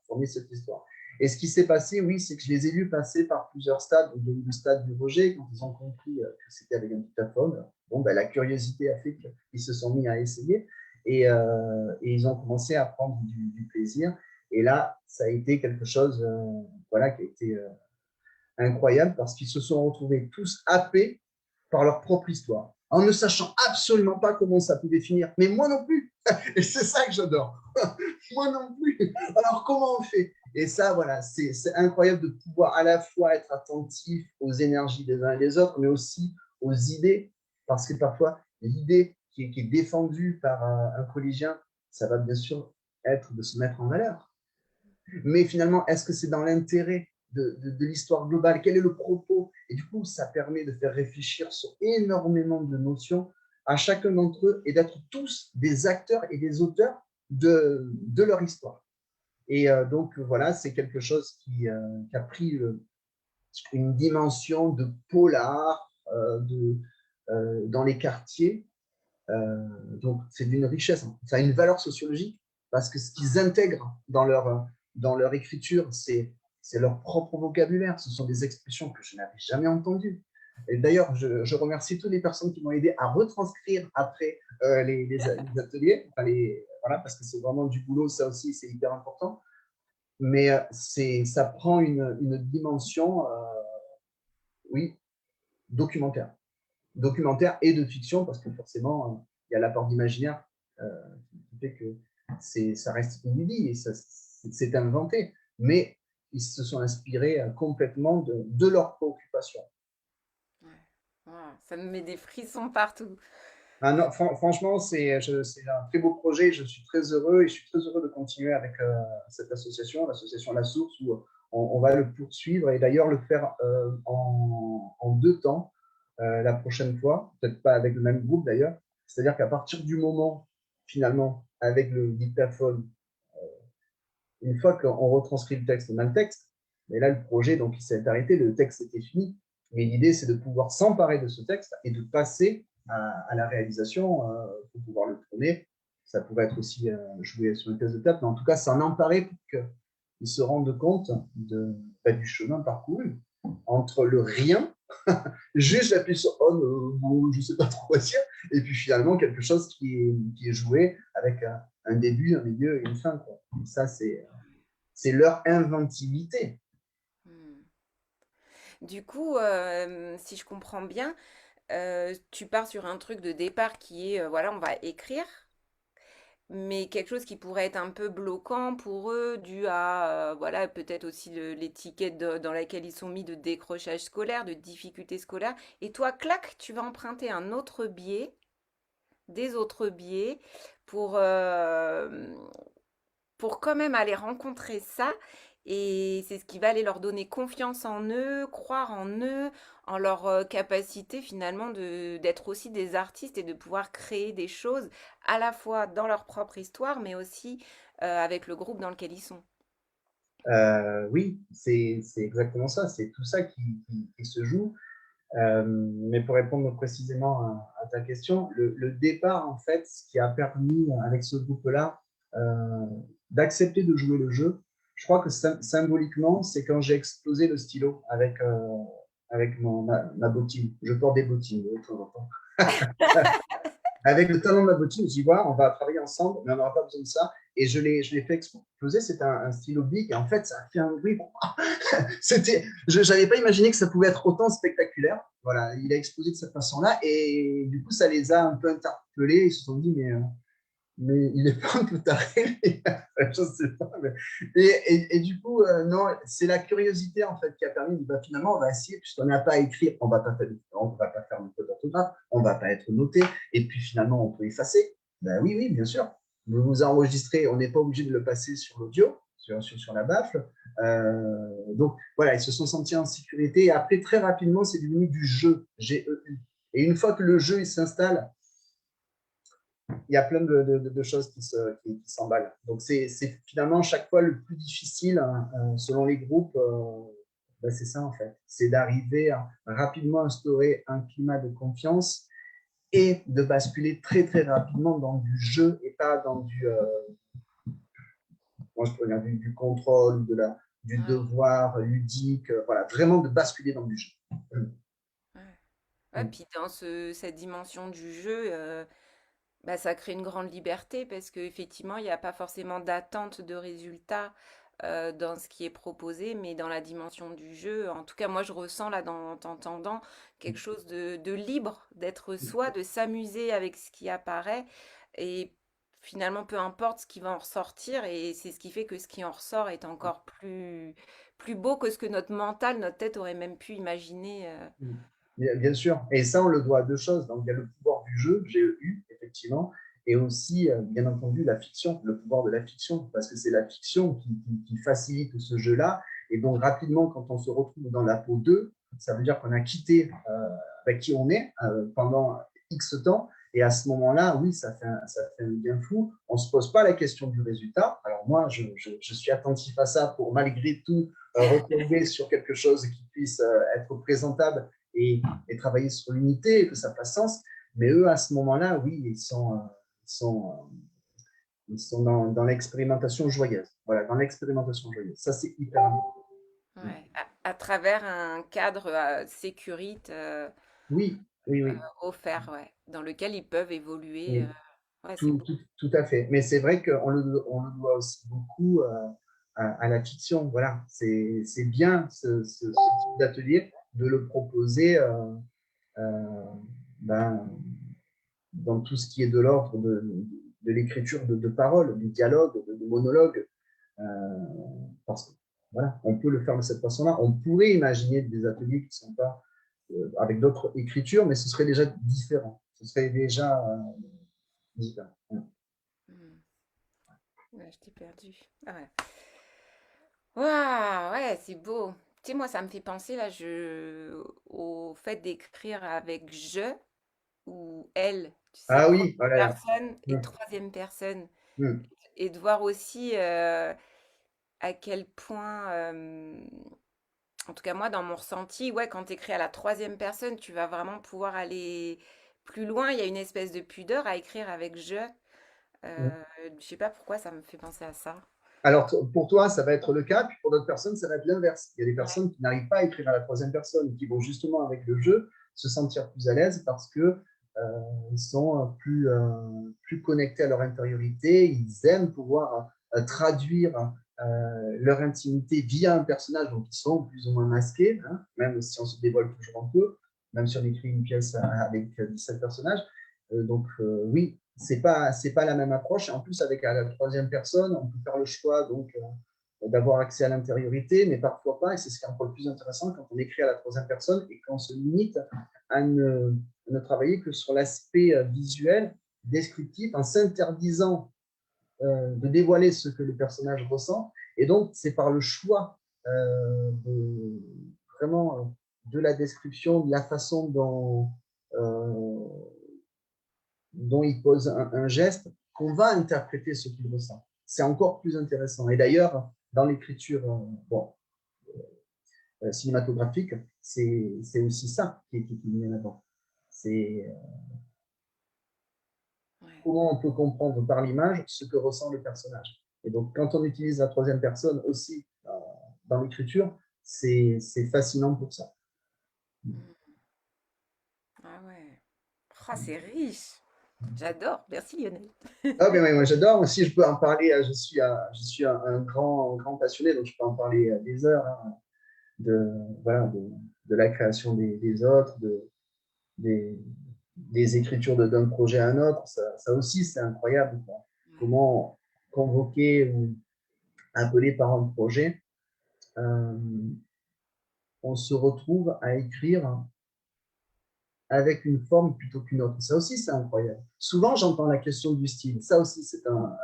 former cette histoire. Et ce qui s'est passé, oui, c'est que je les ai vus passer par plusieurs stades. Donc, le stade du rejet, quand ils ont compris que c'était avec un dictaphone, bon, ben, la curiosité a fait qu'ils se sont mis à essayer et ils ont commencé à prendre du plaisir. Et là, ça a été quelque chose voilà, qui a été incroyable parce qu'ils se sont retrouvés tous happés par leur propre histoire, en ne sachant absolument pas comment ça pouvait finir. Mais moi non plus. Et c'est ça que j'adore. Moi non plus. Alors comment on fait? Et ça, voilà, c'est incroyable de pouvoir à la fois être attentif aux énergies des uns et des autres, mais aussi aux idées. parce que parfois, l'idée qui est défendue par un collégien, ça va bien sûr être de se mettre en valeur. Mais finalement, est-ce que c'est dans l'intérêt de l'histoire globale? Quel est le propos? Et du coup, ça permet de faire réfléchir sur énormément de notions à chacun d'entre eux et d'être tous des acteurs et des auteurs de leur histoire. Et donc, voilà, c'est quelque chose qui a pris une dimension de polar dans les quartiers. Donc, c'est d'une richesse. Ça a une valeur sociologique parce que ce qu'ils intègrent dans leur écriture, c'est leur propre vocabulaire. Ce sont des expressions que je n'avais jamais entendues. Et d'ailleurs, je remercie toutes les personnes qui m'ont aidé à retranscrire après les ateliers, voilà, parce que c'est vraiment du boulot, ça aussi, c'est hyper important. Mais ça prend une dimension, oui, documentaire. Documentaire et de fiction, parce que forcément, il y a l'apport d'imaginaire qui fait que ça reste inédit et c'est inventé. Mais ils se sont inspirés complètement de leurs préoccupations. Ouais. Wow, ça me met des frissons partout. Ah non, franchement, c'est un très beau projet. Je suis très heureux et je suis très heureux de continuer avec cette association, l'association La Source, où on va le poursuivre et d'ailleurs le faire en deux temps la prochaine fois, peut-être pas avec le même groupe d'ailleurs. C'est-à-dire qu'à partir du moment, finalement, avec le dictaphone, une fois qu'on retranscrit le texte, on a le texte. Mais là, le projet, donc, il s'est arrêté, le texte était fini. Mais l'idée, c'est de pouvoir s'emparer de ce texte et de passer à la réalisation pour pouvoir le tourner. Ça pourrait être aussi joué sur une pièce de théâtre, mais en tout cas, s'en emparer pour qu'ils se rendent compte du chemin parcouru entre le rien, juste j'appuie sur on, je ne sais pas trop quoi dire, et puis finalement quelque chose qui est joué avec un début, un milieu et une fin. Quoi. Ça, c'est leur inventivité. Hmm. Du coup, si je comprends bien, tu pars sur un truc de départ qui est, voilà, on va écrire, mais quelque chose qui pourrait être un peu bloquant pour eux, dû à, voilà, peut-être aussi l'étiquette dans laquelle ils sont mis de décrochage scolaire, de difficultés scolaires. Et toi, clac, tu vas emprunter un autre biais, des autres biais, pour, pour quand même aller rencontrer ça. Et c'est ce qui va aller leur donner confiance en eux, croire en eux, en leur capacité finalement d'être aussi des artistes et de pouvoir créer des choses à la fois dans leur propre histoire, mais aussi avec le groupe dans lequel ils sont. Oui, c'est exactement ça. C'est tout ça qui se joue. Mais pour répondre précisément ta question, le départ, en fait, ce qui a permis avec ce groupe-là d'accepter de jouer le jeu, je crois que symboliquement, c'est quand j'ai explosé le stylo avec ma bottine. Je porte des bottines de temps en temps. Avec le talon de ma bottine, j'y vois, on va travailler ensemble, mais on n'aura pas besoin de ça. Et je l'ai fait exploser, c'est un stylo bic, et en fait, ça a fait un bruit. Je n'avais pas imaginé que ça pouvait être autant spectaculaire. Voilà, il a explosé de cette façon-là, et du coup, ça les a un peu interpellés. Ils se sont dit, mais il est pas un peu taré. Je sais pas. Et du coup, non, c'est la curiosité en fait qui a permis. Bah, finalement, on va essayer, puisqu'on n'a pas à écrire, on va pas faire de faute d'orthographe, on va pas être noté. Et puis finalement, on peut effacer. Ben oui, oui, bien sûr. Vous vous enregistrez, on n'est pas obligé de le passer sur l'audio, sur la baffle. Donc voilà, ils se sont sentis en sécurité. Et après, très rapidement, c'est devenu du jeu, G-E-U. Et une fois que le jeu il s'installe, il y a plein de choses qui s'emballent. Donc, c'est finalement chaque fois le plus difficile, hein, selon les groupes. Ben, c'est ça, en fait. C'est d'arriver à rapidement instaurer un climat de confiance et de basculer très, très rapidement dans du jeu et pas dans moi, je peux dire, du contrôle, du Ouais, devoir ludique. Voilà, vraiment de basculer dans du jeu. ouais. Ouais, puis dans cette dimension du jeu, bah, ça crée une grande liberté parce qu'effectivement, il n'y a pas forcément d'attente de résultat dans ce qui est proposé, mais dans la dimension du jeu, en tout cas, moi, je ressens là, dans t'entendant, quelque chose de libre, d'être soi, de s'amuser avec ce qui apparaît. Et finalement, peu importe ce qui va en ressortir, et c'est ce qui fait que ce qui en ressort est encore plus beau que ce que notre mental, notre tête aurait même pu imaginer. Bien sûr. Et ça, on le doit à deux choses. Donc, il y a le pouvoir du jeu, GEU, effectivement, et aussi, bien entendu, la fiction, le pouvoir de la fiction, parce que c'est la fiction qui facilite ce jeu-là. Et donc, rapidement, quand on se retrouve dans la peau d'eux, ça veut dire qu'on a quitté avec qui on est pendant X temps. Et à ce moment-là, oui, ça fait un bien fou. On ne se pose pas la question du résultat. Alors moi, je suis attentif à ça pour malgré tout retomber sur quelque chose qui puisse être présentable et travailler sur l'unité, que ça fasse sens. Mais eux, à ce moment-là, oui, ils sont, ils sont dans l'expérimentation joyeuse. Voilà, dans l'expérimentation joyeuse. Ça, c'est hyper important. Ouais. À travers un cadre sécurite Oui, oui, oui. offert, ouais, dans lequel ils peuvent évoluer. Oui. Ouais, c'est beau. Tout à fait. Mais c'est vrai on le doit aussi beaucoup à la fiction. Voilà, c'est bien ce type d'atelier de le proposer euh, ben, dans tout ce qui est de l'ordre de l'écriture de paroles, du dialogue, de monologue. Euh, parce que voilà, on peut le faire de cette façon-là. On pourrait imaginer des ateliers qui ne sont pas avec d'autres écritures, mais ce serait déjà différent. Ce serait déjà différent. Hmm. Ouais, je t'ai perdu. Ah ouais. Waouh, ouais, c'est beau. Tu sais, moi, ça me fait penser là, au fait d'écrire avec je ou elle. Tu sais, Ah première oui, voilà. personne et Hum, troisième personne. hum, Et de voir aussi à quel point, en tout cas moi, dans mon ressenti, ouais, quand tu écris à la troisième personne, tu vas vraiment pouvoir aller plus loin. Il y a une espèce de pudeur à écrire avec je. hum. Je sais pas pourquoi ça me fait penser à ça. Alors, pour toi, ça va être le cas, puis pour d'autres personnes, ça va être l'inverse. Il y a des Ouais. personnes qui n'arrivent pas à écrire à la troisième personne, qui vont justement avec le jeu se sentir plus à l'aise parce que ils sont plus connectés à leur intériorité, ils aiment pouvoir traduire leur intimité via un personnage, donc ils sont plus ou moins masqués, hein, même si on se dévoile toujours un peu, même si on écrit une pièce avec 17 personnages. Oui, c'est pas la même approche. En plus, avec la troisième personne, on peut faire le choix d'avoir accès à l'intériorité, mais parfois pas. Et c'est ce qui est encore le plus intéressant quand on écrit à la troisième personne et qu'on se limite à ne travailler que sur l'aspect visuel, descriptif, en s'interdisant de dévoiler ce que le personnage ressent. Et donc, c'est par le choix vraiment de la description, de la façon euh, dont il pose un geste qu'on va interpréter ce qu'il ressent. C'est encore plus intéressant. Et d'ailleurs, dans l'écriture cinématographique, c'est aussi ça qui est mis en avant. C'est Ouais. comment on peut comprendre par l'image ce que ressent le personnage. Et donc, quand on utilise la troisième personne aussi dans l'écriture, c'est fascinant pour ça. Mm. Ah ouais. Ah, c'est riche. J'adore. Merci Lionel. Ah, ben, moi j'adore aussi, je peux en parler, je suis un grand passionné, donc je peux en parler des heures hein, de, voilà, de la création des autres, des, des écritures d'un projet à un autre. Ça aussi, c'est incroyable. Quoi. Ouais. Comment convoquer ou appeler par un projet, euh, on se retrouve à écrire avec une forme plutôt qu'une autre. Ça aussi, c'est incroyable. Souvent, j'entends la question du style. Ça aussi, c'est un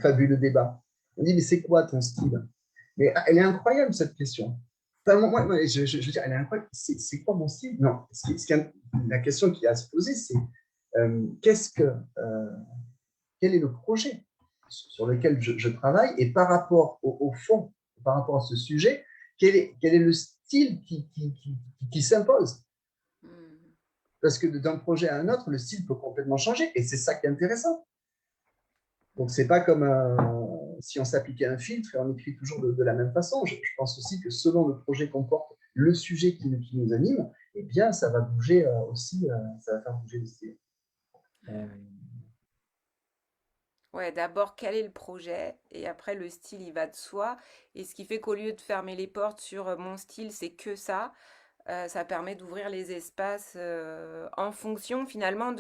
fabuleux débat. On dit, mais c'est quoi ton style? Mais elle est incroyable, cette question. Enfin, je veux dire, elle est incroyable. C'est quoi mon style? Non. La question qui a à se poser, c'est qu'est-ce que, quel est le projet sur lequel je travaille et par rapport au fond, par rapport à ce sujet, quel est le style qui s'impose? Mm. Parce que d'un projet à un autre, le style peut complètement changer et c'est ça qui est intéressant. Donc, Mm. c'est pas comme si on s'appliquait un filtre et on écrit toujours de la même façon. Je pense aussi que selon le projet qu'on porte, le sujet qui nous anime, eh bien, ça va bouger aussi, ça va faire bouger le style. Euh, Ouais, d'abord, quel est le projet? Et après, le style, il va de soi. Et ce qui fait qu'au lieu de fermer les portes sur mon style, c'est que ça permet d'ouvrir les espaces en fonction finalement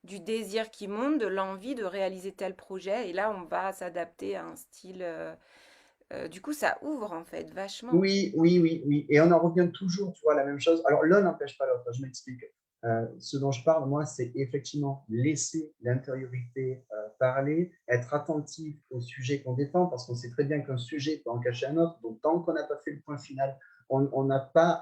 du désir qui monte, de l'envie de réaliser tel projet. Et là, on va s'adapter à un style Du coup, ça ouvre en fait vachement. Oui, oui, oui, oui. Et on en revient toujours, tu vois, à la même chose. Alors, l'un n'empêche pas l'autre, je m'explique. Ce dont je parle, moi, c'est effectivement laisser l'intériorité parler, être attentif au sujet qu'on défend, parce qu'on sait très bien qu'un sujet peut en cacher un autre. Donc, tant qu'on n'a pas fait le point final, on n'a pas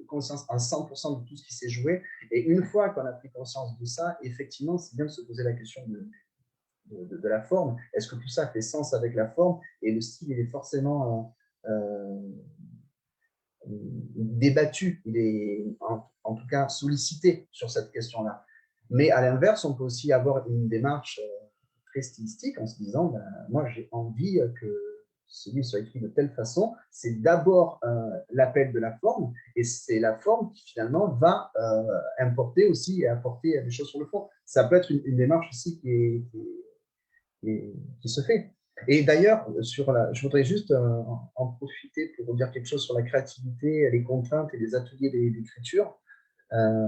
conscience à 100% de tout ce qui s'est joué. Et une fois qu'on a pris conscience de ça, effectivement, c'est bien de se poser la question de la forme. Est-ce que tout ça fait sens avec la forme? Et le style, il est forcément débattu, il est en tout cas sollicité sur cette question-là. Mais à l'inverse, on peut aussi avoir une démarche très stylistique en se disant, ben, moi j'ai envie que ce livre soit écrit de telle façon. C'est d'abord l'appel de la forme, et c'est la forme qui finalement va importer aussi et apporter des choses sur le fond. Ça peut être une démarche aussi qui se fait. Et d'ailleurs, je voudrais juste en profiter pour dire quelque chose sur la créativité, les contraintes et les ateliers d'écriture. Euh,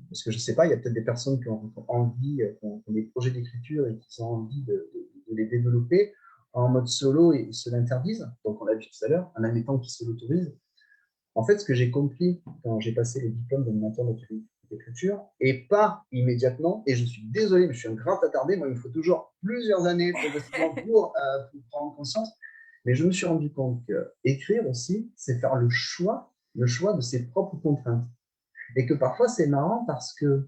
Parce que je ne sais pas, il y a peut-être des personnes qui ont envie, qui ont des projets d'écriture et qui ont envie de les développer en mode solo et se l'interdisent. Donc, on l'a vu tout à l'heure, en admettant qu'ils se l'autorisent. En fait, ce que j'ai compris quand j'ai passé le diplôme d'animateur d'écriture, et pas immédiatement, et je suis désolé, mais je suis un grand attardé, moi, il me faut toujours plusieurs années progressivement pour prendre conscience, mais je me suis rendu compte qu'écrire aussi, c'est faire le choix de ses propres contraintes. Et que parfois, c'est marrant parce que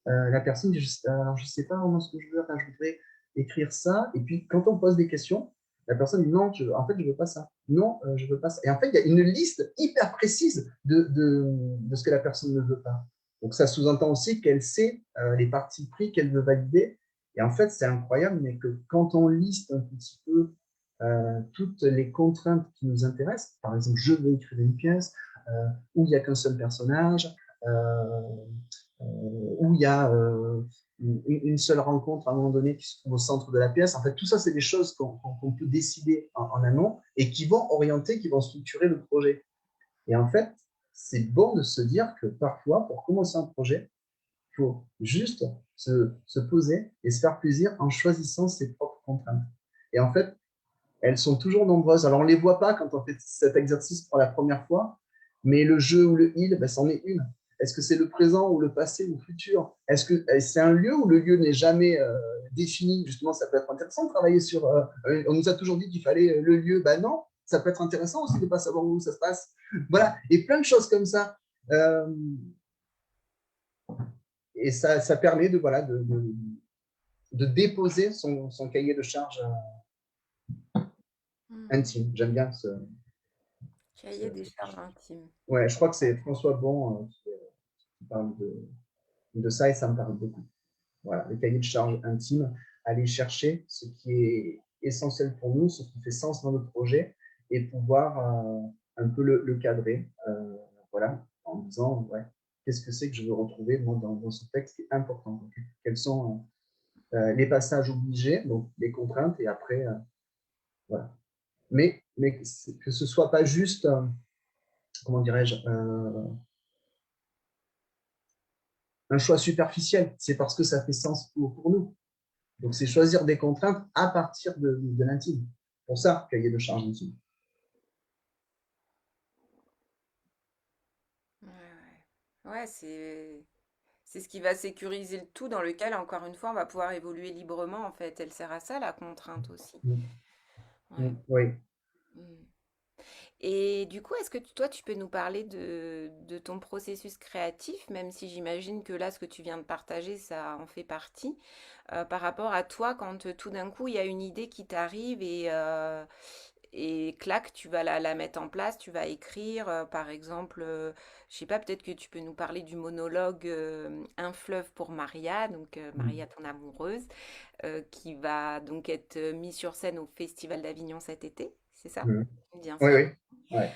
la personne dit, alors je ne sais pas vraiment ce que je veux, enfin, je voudrais écrire ça. Et puis, quand on pose des questions, la personne dit, non, en fait, je ne veux pas ça. Non, je ne veux pas ça. Et en fait, il y a une liste hyper précise de ce que la personne ne veut pas. Donc, ça sous-entend aussi qu'elle sait les parties pris qu'elle veut valider. Et en fait, c'est incroyable, mais que quand on liste un petit peu toutes les contraintes qui nous intéressent, par exemple, je veux écrire une pièce où il n'y a qu'un seul personnage, euh, où il y a une seule rencontre à un moment donné qui se trouve au centre de la pièce. En fait, tout ça, c'est des choses qu'on peut décider en amont et qui vont orienter, qui vont structurer le projet. Et en fait, c'est bon de se dire que parfois, pour commencer un projet, il faut juste se poser et se faire plaisir en choisissant ses propres contraintes. Et en fait, elles sont toujours nombreuses. Alors, on ne les voit pas quand on fait cet exercice pour la première fois, mais le je ou le il, ben, c'en est une. Est-ce que c'est le présent ou le passé ou le futur? Est-ce que c'est un lieu où le lieu n'est jamais défini? Justement, ça peut être intéressant de travailler sur. On nous a toujours dit qu'il fallait le lieu. Ben non, ça peut être intéressant aussi de ne pas savoir où ça se passe. Voilà, et plein de choses comme ça. Euh, et ça permet voilà, de déposer son cahier de charge Hmm. intime. J'aime bien Cahier des charges intimes. Ouais, je crois que c'est François Bon qui parle de ça et ça me parle beaucoup. Voilà, le cahier de charge intime, aller chercher ce qui est essentiel pour nous, ce qui fait sens dans notre projet et pouvoir un peu le cadrer, voilà, en disant, ouais, qu'est-ce que c'est que je veux retrouver moi, dans ce texte qui est important? Quels sont les passages obligés, donc les contraintes, et après, voilà. Mais que ce soit pas juste, comment dirais-je, un choix superficiel, c'est parce que ça fait sens pour nous. Donc, c'est choisir des contraintes à partir de l'intime. Pour ça, cahier de charge intime. Ouais, ouais. Ouais, c'est ce qui va sécuriser le tout dans lequel, encore une fois, on va pouvoir évoluer librement, en fait. Elle sert à ça, la contrainte aussi. Ouais. Oui. Mm. Et du coup, est-ce que toi, tu peux nous parler de ton processus créatif, même si j'imagine que là, ce que tu viens de partager, ça en fait partie, par rapport à toi, quand tout d'un coup, il y a une idée qui t'arrive et clac, tu vas la mettre en place, tu vas écrire, par exemple, je sais pas, peut-être que tu peux nous parler du monologue Un fleuve pour Maria, donc Maria, ton amoureuse, qui va donc être mis sur scène au Festival d'Avignon cet été, c'est ça? Oui, Bien ça? oui. Ouais.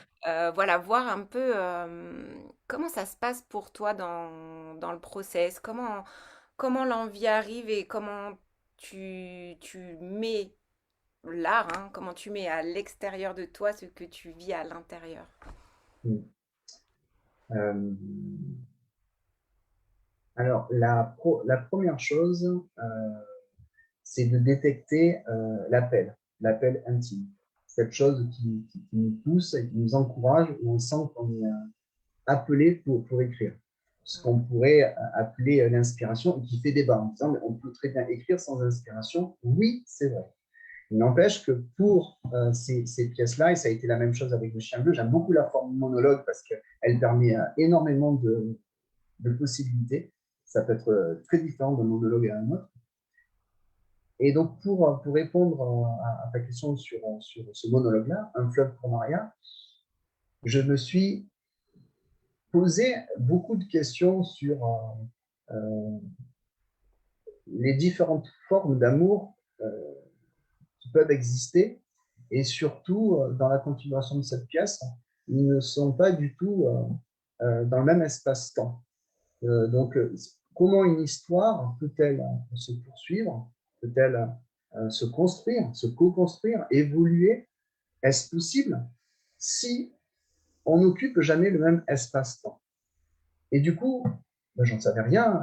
Voilà, voir un peu comment ça se passe pour toi dans le process, comment l'envie arrive et comment tu mets l'art, hein, comment tu mets à l'extérieur de toi ce que tu vis à l'intérieur. Euh, alors, la première chose, c'est de détecter l'appel intime. cette chose qui nous pousse et qui nous encourage, où on sent qu'on est appelé pour écrire. Ce qu'on pourrait appeler l'inspiration et qui fait débat en disant mais on peut très bien écrire sans inspiration. Oui, c'est vrai. Il n'empêche que pour ces pièces-là, et ça a été la même chose avec Le Chien Bleu, j'aime beaucoup la forme monologue parce qu'elle permet énormément de possibilités. Ça peut être très différent d'un monologue à un autre. Et donc, pour répondre à ta question sur ce monologue-là, Un fleuve pour Maria, je me suis posé beaucoup de questions sur les différentes formes d'amour qui peuvent exister. Et surtout, dans la continuation de cette pièce, ils ne sont pas du tout dans le même espace-temps. Donc, comment une histoire peut-elle se poursuivre, peut-elle se construire, se co-construire, évoluer? Est-ce possible si on n'occupe jamais le même espace-temps? Et du coup, ben, j'en savais rien,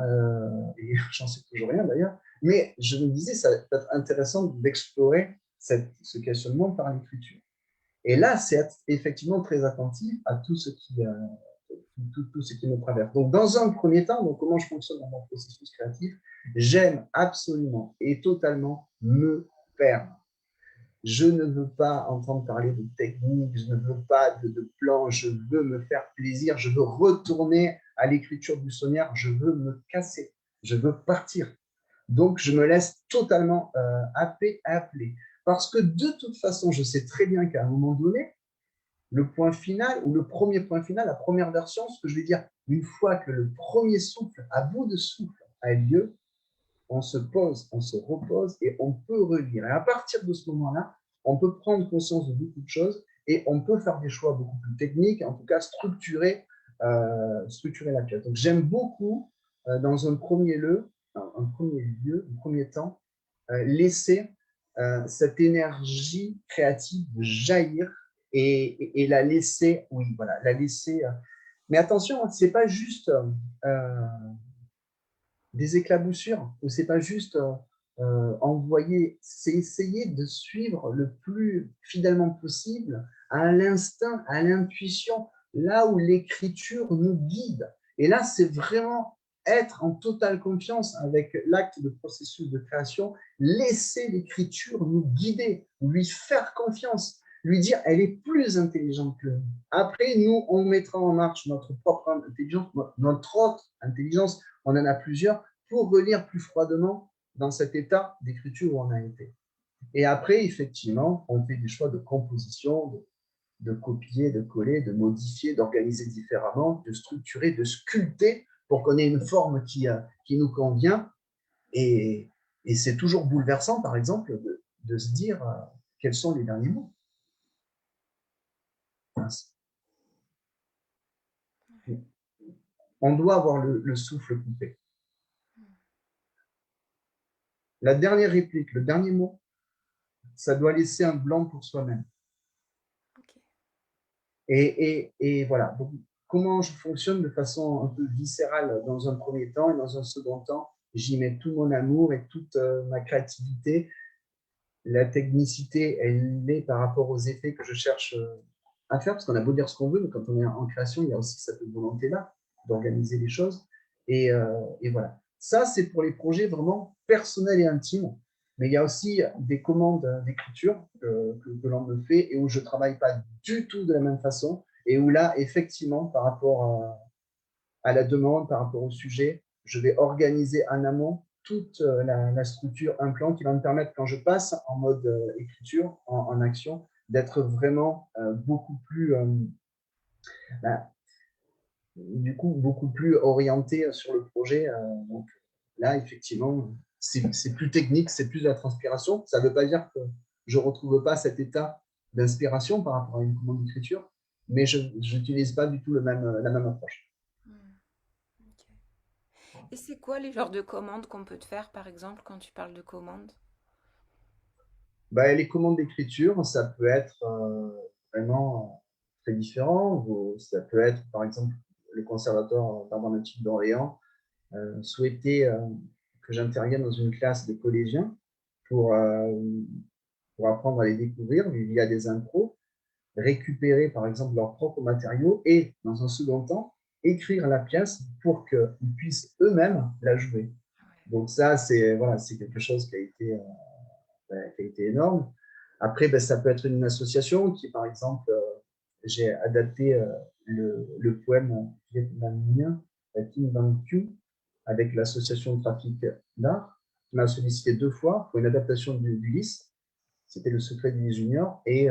et j'en sais toujours rien d'ailleurs, mais je me disais, ça peut être intéressant d'explorer ce questionnement par l'écriture. Et là, c'est être effectivement très attentif à tout ce qui me traverse. Donc, dans un premier temps, donc, comment je fonctionne dans mon processus créatif, j'aime absolument et totalement me perdre. Je ne veux pas entendre parler de technique, je ne veux pas de plan, je veux me faire plaisir, je veux retourner à l'écriture buissonnière, je veux me casser, je veux partir. Donc, je me laisse totalement appeler. Parce que de toute façon, je sais très bien qu'à un moment donné, le point final, ou le premier point final, la première version, ce que je vais dire, une fois que le premier souffle, à bout de souffle, a lieu, on se pose, on se repose et on peut relire. Et à partir de ce moment-là, on peut prendre conscience de beaucoup de choses et on peut faire des choix beaucoup plus techniques, en tout cas structurer la pièce. Donc j'aime beaucoup, dans un premier lieu, un premier temps, laisser cette énergie créative jaillir et la laisser, oui, voilà, la laisser. Mais attention, c'est pas juste des éclaboussures, ou c'est pas juste envoyer, c'est essayer de suivre le plus fidèlement possible à l'instinct, à l'intuition, là où l'écriture nous guide. Et là, c'est vraiment être en totale confiance avec l'acte de processus de création, laisser l'écriture nous guider, lui faire confiance, lui dire elle est plus intelligente que nous. Après, nous, on mettra en marche notre propre intelligence, notre autre intelligence, on en a plusieurs, pour relire plus froidement dans cet état d'écriture où on a été. Et après, effectivement, on fait des choix de composition, de copier, de coller, de modifier, d'organiser différemment, de structurer, de sculpter pour qu'on ait une forme qui nous convient. Et, et c'est toujours bouleversant, par exemple, de se dire quels sont les derniers mots. On doit avoir le souffle coupé. La dernière réplique, le dernier mot, ça doit laisser un blanc pour soi-même. Ok. Et voilà. Donc, comment je fonctionne de façon un peu viscérale dans un premier temps et dans un second temps, j'y mets tout mon amour et toute ma créativité. La technicité, elle est par rapport aux effets que je cherche à faire, parce qu'on a beau dire ce qu'on veut, mais quand on est en création, il y a aussi cette volonté-là d'organiser les choses. Et voilà. Ça, c'est pour les projets vraiment personnels et intimes. Mais il y a aussi des commandes d'écriture que l'on me fait et où je ne travaille pas du tout de la même façon. Et où là, effectivement, par rapport à la demande, par rapport au sujet, je vais organiser en amont toute la structure, un plan qui va me permettre, quand je passe en mode écriture, en action, d'être vraiment beaucoup plus bah, du coup, beaucoup plus orienté sur le projet. Donc là, effectivement, c'est plus technique, c'est plus de la transpiration. Ça ne veut pas dire que je ne retrouve pas cet état d'inspiration par rapport à une commande d'écriture, mais je n'utilise pas du tout la même approche. Ok. Et c'est quoi les genres de commandes qu'on peut te faire, par exemple, quand tu parles de commandes? Bah, les commandes d'écriture, ça peut être vraiment très différent. Ça peut être, par exemple, le conservatoire d'Arbanetic d'Orléans souhaitait que j'intervienne dans une classe de collégiens pour pour apprendre à les découvrir via des impros, récupérer par exemple leurs propres matériaux et, dans un second temps, écrire la pièce pour qu'ils puissent eux-mêmes la jouer. Donc ça, c'est voilà, c'est quelque chose qui a été énorme. Après, ben, ça peut être une association qui, par exemple, j'ai adapté le poème vietnamien Kim Van Q avec l'association de trafic d'art, qui m'a sollicité 2 fois pour une adaptation d'Ulysse. C'était Le secret d'Ulysse Junior. Et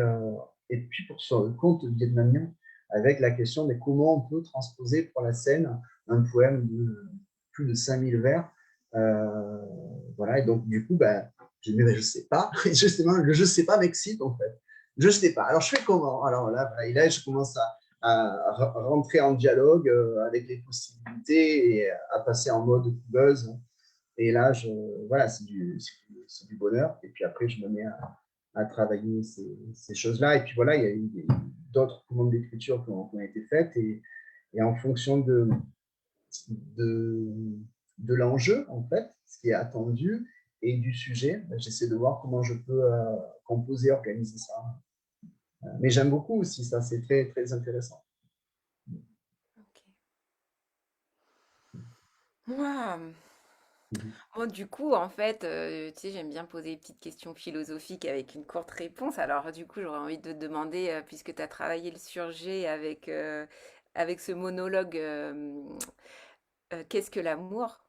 puis pour son conte vietnamien, avec la question de comment on peut transposer pour la scène un poème de plus de 5000 vers. Euh, voilà, et donc du coup, ben, je dis, mais je sais pas. Et justement, le je sais pas m'excite en fait. Je sais pas. Alors je fais comment? Alors là, voilà, et là, je commence à rentrer en dialogue avec les possibilités et à passer en mode buzz. Et là, voilà, c'est du bonheur. Et puis après, je me mets à travailler ces choses-là. Et puis voilà, il y a eu d'autres commandes d'écriture qui ont été faites. Et en fonction de, de l'enjeu, en fait, ce qui est attendu, et du sujet, j'essaie de voir comment je peux composer, organiser ça. Mais j'aime beaucoup aussi ça, c'est très, très intéressant. Ok. Moi, bon, du coup, en fait, tu sais, j'aime bien poser des petites questions philosophiques avec une courte réponse. Alors, du coup, j'aurais envie de te demander, puisque tu as travaillé le sujet avec ce monologue, qu'est-ce que l'amour?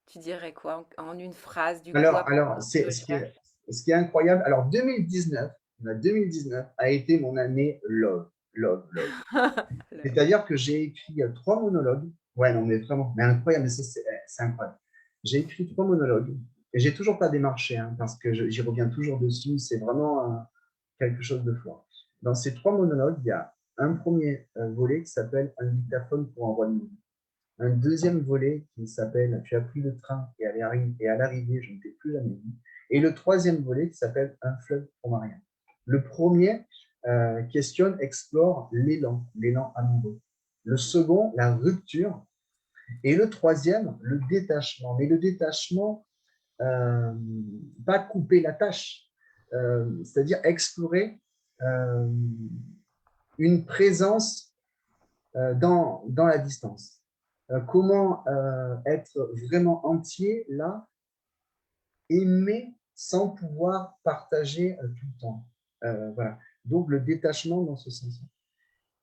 Tu dirais quoi en une phrase, du coup, après Alors tes ce recherches? qui est incroyable, alors 2019, 2019 a été mon année love, love, love. Le- C'est-à-dire que j'ai écrit 3 monologues. Ouais, non, mais vraiment, mais incroyable, mais c'est incroyable. J'ai écrit 3 monologues et j'ai toujours pas démarché, hein, parce que j'y reviens toujours dessus. C'est vraiment quelque chose de fort. Dans ces 3 monologues, il y a un premier volet qui s'appelle Un dictaphone pour un roi de monde. Un deuxième volet qui s'appelle Tu as pris le train et à l'arrivée, je ne t'ai plus jamais vu. Et le troisième volet qui s'appelle Un fleuve pour Maria. Le premier questionne, explore l'élan amoureux. Le second, la rupture. Et le troisième, le détachement. Mais le détachement, euh, pas couper la tâche, c'est-à-dire explorer euh, une présence dans la distance. Comment être vraiment entier là, aimer sans pouvoir partager tout le temps. Voilà. Donc le détachement dans ce sens-là.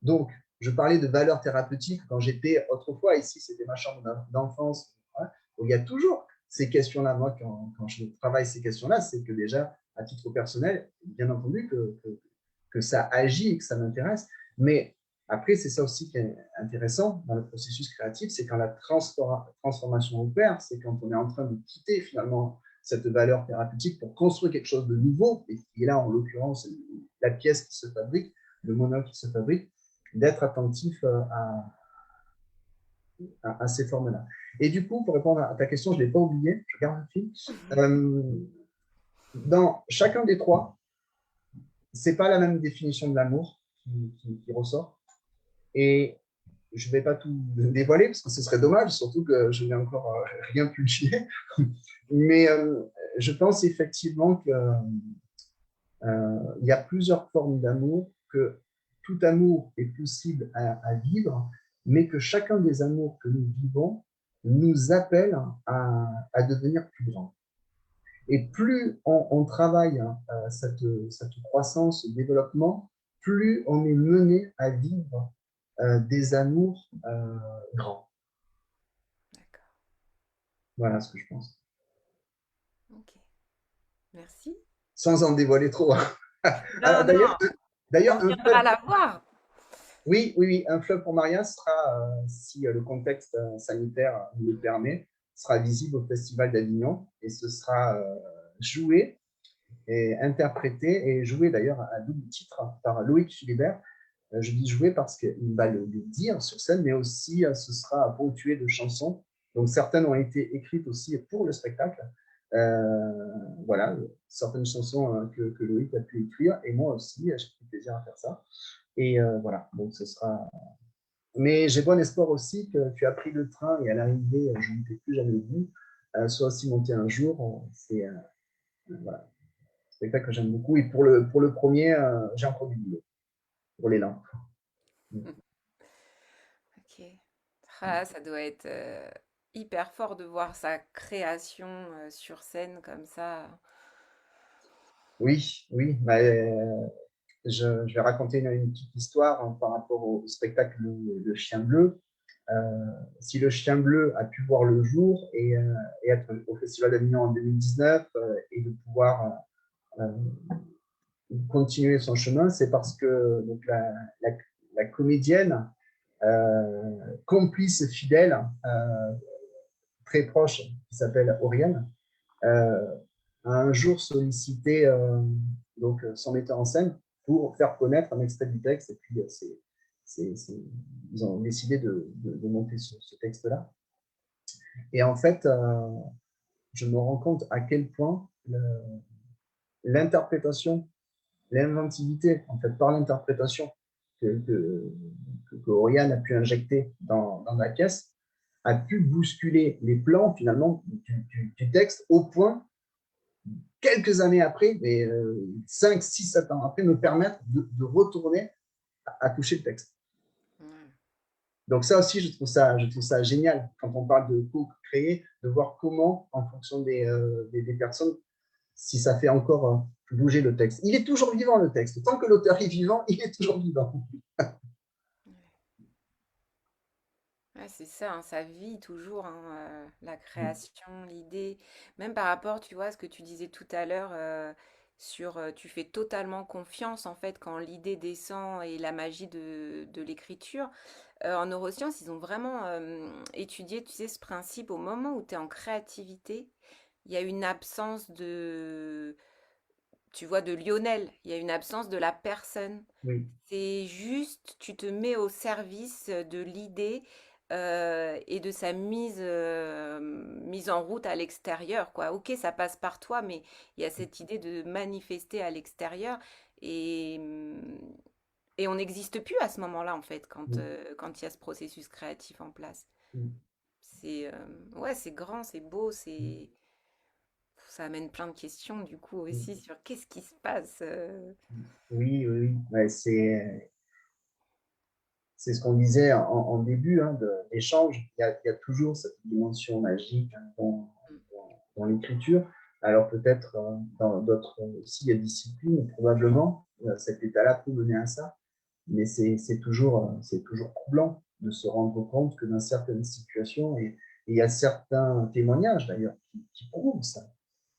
Donc, je parlais de valeurs thérapeutiques quand j'étais autrefois, ici c'était ma chambre d'enfance, hein, où il y a toujours ces questions-là. Moi, quand je travaille ces questions-là, c'est que déjà, à titre personnel, bien entendu que ça agit et que ça m'intéresse, mais après, c'est ça aussi qui est intéressant dans le processus créatif, c'est quand la transformation opère, c'est quand on est en train de quitter finalement cette valeur thérapeutique pour construire quelque chose de nouveau, et qui est là, en l'occurrence, la pièce qui se fabrique, le mono qui se fabrique, d'être attentif à ces formes-là. Et du coup, pour répondre à ta question, je ne l'ai pas oublié, je garde le fil. Euh, dans chacun des trois, ce n'est pas la même définition de l'amour qui ressort. Et je ne vais pas tout dévoiler parce que ce serait dommage, surtout que je n'ai encore rien publié. Mais je pense effectivement qu'il y a plusieurs formes d'amour, que tout amour est possible à vivre, mais que chacun des amours que nous vivons nous appelle à devenir plus grand. Et plus on travaille cette croissance, ce développement, plus on est mené à vivre des amours grands. D'accord. Voilà ce que je pense. Ok. Merci. Sans en dévoiler trop. Non, Alors, non, on d'ailleurs, un viendra fleuve, la voir. oui, oui, oui, un fleuve pour Maria sera, si le contexte sanitaire nous le permet, sera visible au Festival d'Avignon et ce sera joué et interprété et joué d'ailleurs à double titre par Loïc Philibert. Je dis jouer parce qu'il va le dire sur scène, mais aussi ce sera ponctué de chansons. Donc certaines ont été écrites aussi pour le spectacle. Voilà, certaines chansons que Loïc a pu écrire, et moi aussi, j'ai pris plaisir à faire ça. Et voilà, donc ce sera. Mais j'ai bon espoir aussi que tu as pris le train et à l'arrivée, je ne t'ai plus jamais vu, soit aussi monté un jour. C'est voilà. spectacle que j'aime beaucoup. Et pour le premier, j'ai encore du boulot pour les lampes. Ok. Ah, ça doit être hyper fort de voir sa création sur scène comme ça. Oui, oui. Bah, je vais raconter une petite histoire hein, par rapport au spectacle Le Chien Bleu. Si Le Chien Bleu a pu voir le jour et être au Festival d'Avignon en 2019 et de pouvoir continuer son chemin, c'est parce que donc, la comédienne, complice fidèle, très proche, qui s'appelle Oriane, a un jour sollicité donc, son metteur en scène pour faire connaître un extrait du texte. Et puis, ils ont décidé de monter ce texte-là. Et en fait, je me rends compte à quel point l'interprétation, l'inventivité, en fait, par l'interprétation que Oriane a pu injecter dans la pièce, a pu bousculer les plans, finalement, du texte au point quelques années après, mais 5, 6, 7 ans après, me permettre de retourner à toucher le texte. Ouais. Donc ça aussi, je trouve ça génial quand on parle de co-créer, de voir comment, en fonction des personnes, si ça fait encore bouger le texte. Il est toujours vivant, le texte. Tant que l'auteur est vivant, il est toujours vivant. Ouais, c'est ça, hein, ça vit toujours, hein, la création, l'idée. Même par rapport, tu vois, à ce que tu disais tout à l'heure sur tu fais totalement confiance en fait quand l'idée descend et la magie de l'écriture. En neurosciences, ils ont vraiment étudié, tu sais, ce principe au moment où tu es en créativité, il y a une absence de, tu vois, de Lionel, il y a une absence de la personne. Oui, C'est juste, tu te mets au service de l'idée et de sa mise en route à l'extérieur, quoi. Ok, ça passe par toi, mais il y a cette idée de manifester à l'extérieur et, et on n'existe plus à ce moment-là, en fait, oui, quand il y a ce processus créatif en place. oui, C'est ouais, c'est grand, c'est beau, c'est ça amène plein de questions du coup oui, aussi sur qu'est-ce qui se passe. oui, oui. Ouais, c'est ce qu'on disait en début hein, de l'échange. Il y a toujours cette dimension magique hein, dans l'écriture. Alors peut-être dans d'autres aussi disciplines, probablement, cet état-là peut mener à ça. Mais c'est toujours troublant de se rendre compte que dans certaines situations, et il y a certains témoignages d'ailleurs qui prouvent ça,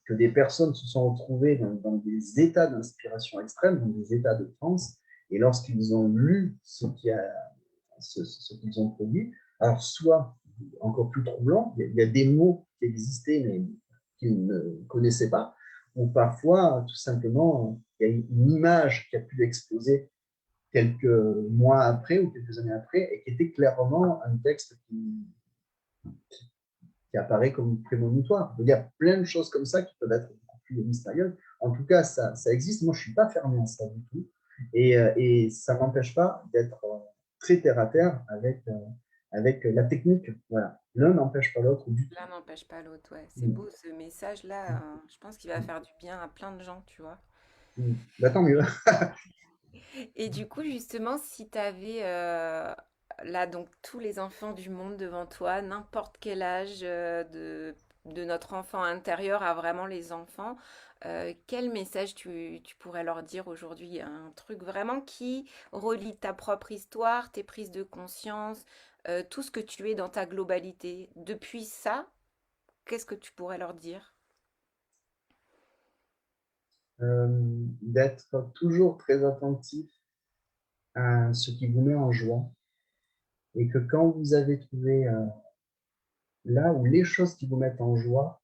que des personnes se sont retrouvées dans des états d'inspiration extrême, dans des états de transe, et lorsqu'ils ont lu ce qu'ils ont produit, alors soit, encore plus troublant, il y a des mots qui existaient mais qu'ils ne connaissaient pas, ou parfois, tout simplement, il y a une image qui a pu exploser quelques mois après ou quelques années après et qui était clairement un texte qui apparaît comme prémonitoire. Il y a plein de choses comme ça qui peuvent être beaucoup plus mystérieuses. En tout cas, ça existe. Moi, je ne suis pas fermé à ça du tout. Et ça ne m'empêche pas d'être très terre à terre avec la technique. Voilà. L'un n'empêche pas l'autre du tout. L'un n'empêche pas l'autre, ouais. C'est Mm. beau ce message-là, je pense qu'il va faire du bien à plein de gens, tu vois. Mm. Bah, tant mieux. Et du coup, justement, si tu avais là donc tous les enfants du monde devant toi, n'importe quel âge de notre enfant intérieur à vraiment les enfants, quel message tu pourrais leur dire aujourd'hui? Un truc vraiment qui relie ta propre histoire, tes prises de conscience, tout ce que tu es dans ta globalité. Depuis ça, qu'est-ce que tu pourrais leur dire? D'être toujours très attentif à ce qui vous met en joie et que quand vous avez trouvé là où les choses qui vous mettent en joie,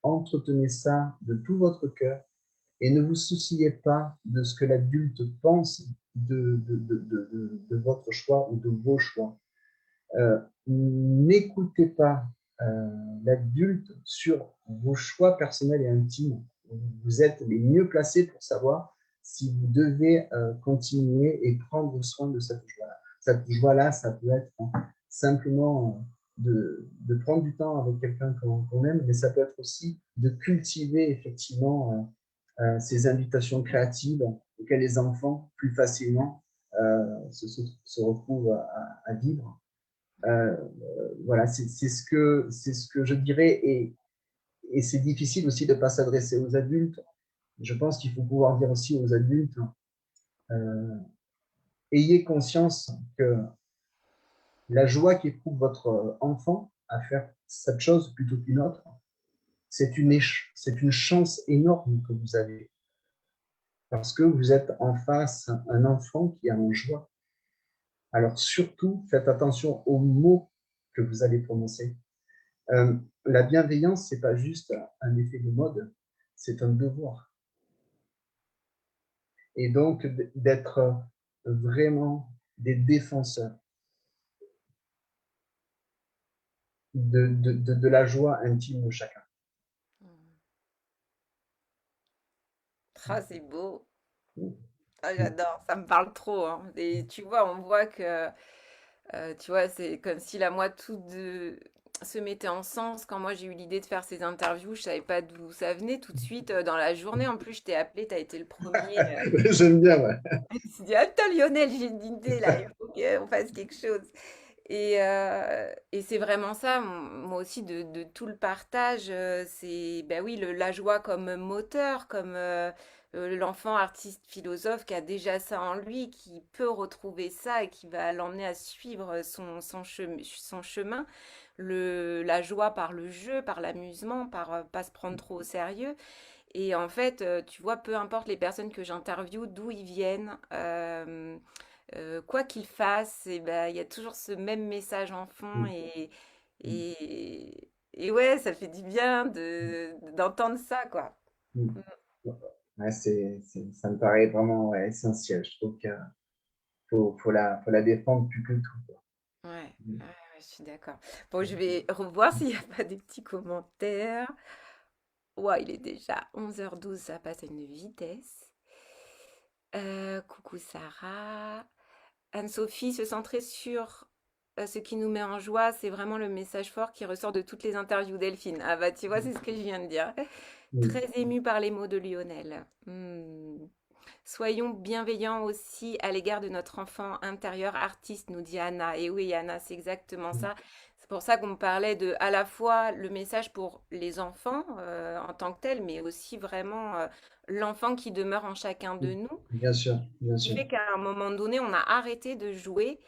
entretenez ça de tout votre cœur et ne vous souciez pas de ce que l'adulte pense de votre choix ou de vos choix. N'écoutez pas l'adulte sur vos choix personnels et intimes. Vous êtes les mieux placés pour savoir si vous devez continuer et prendre soin de cette joie-là. Cette joie-là, ça peut être simplement de prendre du temps avec quelqu'un qu'on aime, mais ça peut être aussi de cultiver effectivement ces invitations créatives auxquelles les enfants, plus facilement, se retrouvent à vivre. Voilà, c'est ce que je dirais. Et c'est difficile aussi de ne pas s'adresser aux adultes. Je pense qu'il faut pouvoir dire aussi aux adultes, euh, ayez conscience que la joie qu'éprouve votre enfant à faire cette chose plutôt qu'une autre, c'est une chance énorme que vous avez parce que vous êtes en face un enfant qui est en joie. Alors surtout, faites attention aux mots que vous allez prononcer. La bienveillance, c'est pas juste un effet de mode, c'est un devoir. Et donc d'être vraiment des défenseurs de la joie intime de chacun. Ah, c'est beau. Ah, j'adore, ça me parle trop, hein. Et tu vois, on voit que, tu vois, c'est comme si la moi tout se mettait en sens. Quand moi j'ai eu l'idée de faire ces interviews, je savais pas d'où ça venait tout de suite. Dans la journée, en plus, je t'ai appelé, tu as été le premier. J'aime bien, ouais. Je me suis dit, attends Lionel, j'ai une idée là, il faut qu'on fasse quelque chose. Et c'est vraiment ça, moi aussi, de tout le partage, c'est, ben oui, la joie comme moteur, comme l'enfant artiste philosophe qui a déjà ça en lui, qui peut retrouver ça et qui va l'emmener à suivre son chemin. La joie par le jeu, par l'amusement, par pas se prendre trop au sérieux. Et en fait, tu vois, peu importe les personnes que j'interviewe, d'où ils viennent, quoi qu'ils fassent, et ben, il y a toujours ce même message en fond et ouais, ça fait du bien d'entendre ça, quoi. Ouais, ça me paraît vraiment ouais, essentiel. Je trouve qu'il faut la défendre plus que tout. Quoi. Ouais, ouais, ouais, je suis d'accord. Bon, je vais revoir s'il n'y a pas des petits commentaires. Ouais, il est déjà 11h12, ça passe à une vitesse. Coucou Sarah. Anne-Sophie, se centrer sur ce qui nous met en joie, c'est vraiment le message fort qui ressort de toutes les interviews Delphine. Ah bah tu vois, c'est ce que je viens de dire. Mm. Très émue par les mots de Lionel. Soyons bienveillants aussi à l'égard de notre enfant intérieur artiste, nous dit Anna. Et oui, Anna, c'est exactement ça. C'est pour ça qu'on me parlait de à la fois le message pour les enfants en tant que tel, mais aussi vraiment l'enfant qui demeure en chacun de nous Bien sûr, bien qui sûr. fait qu'à un moment donné, on a arrêté de jouer,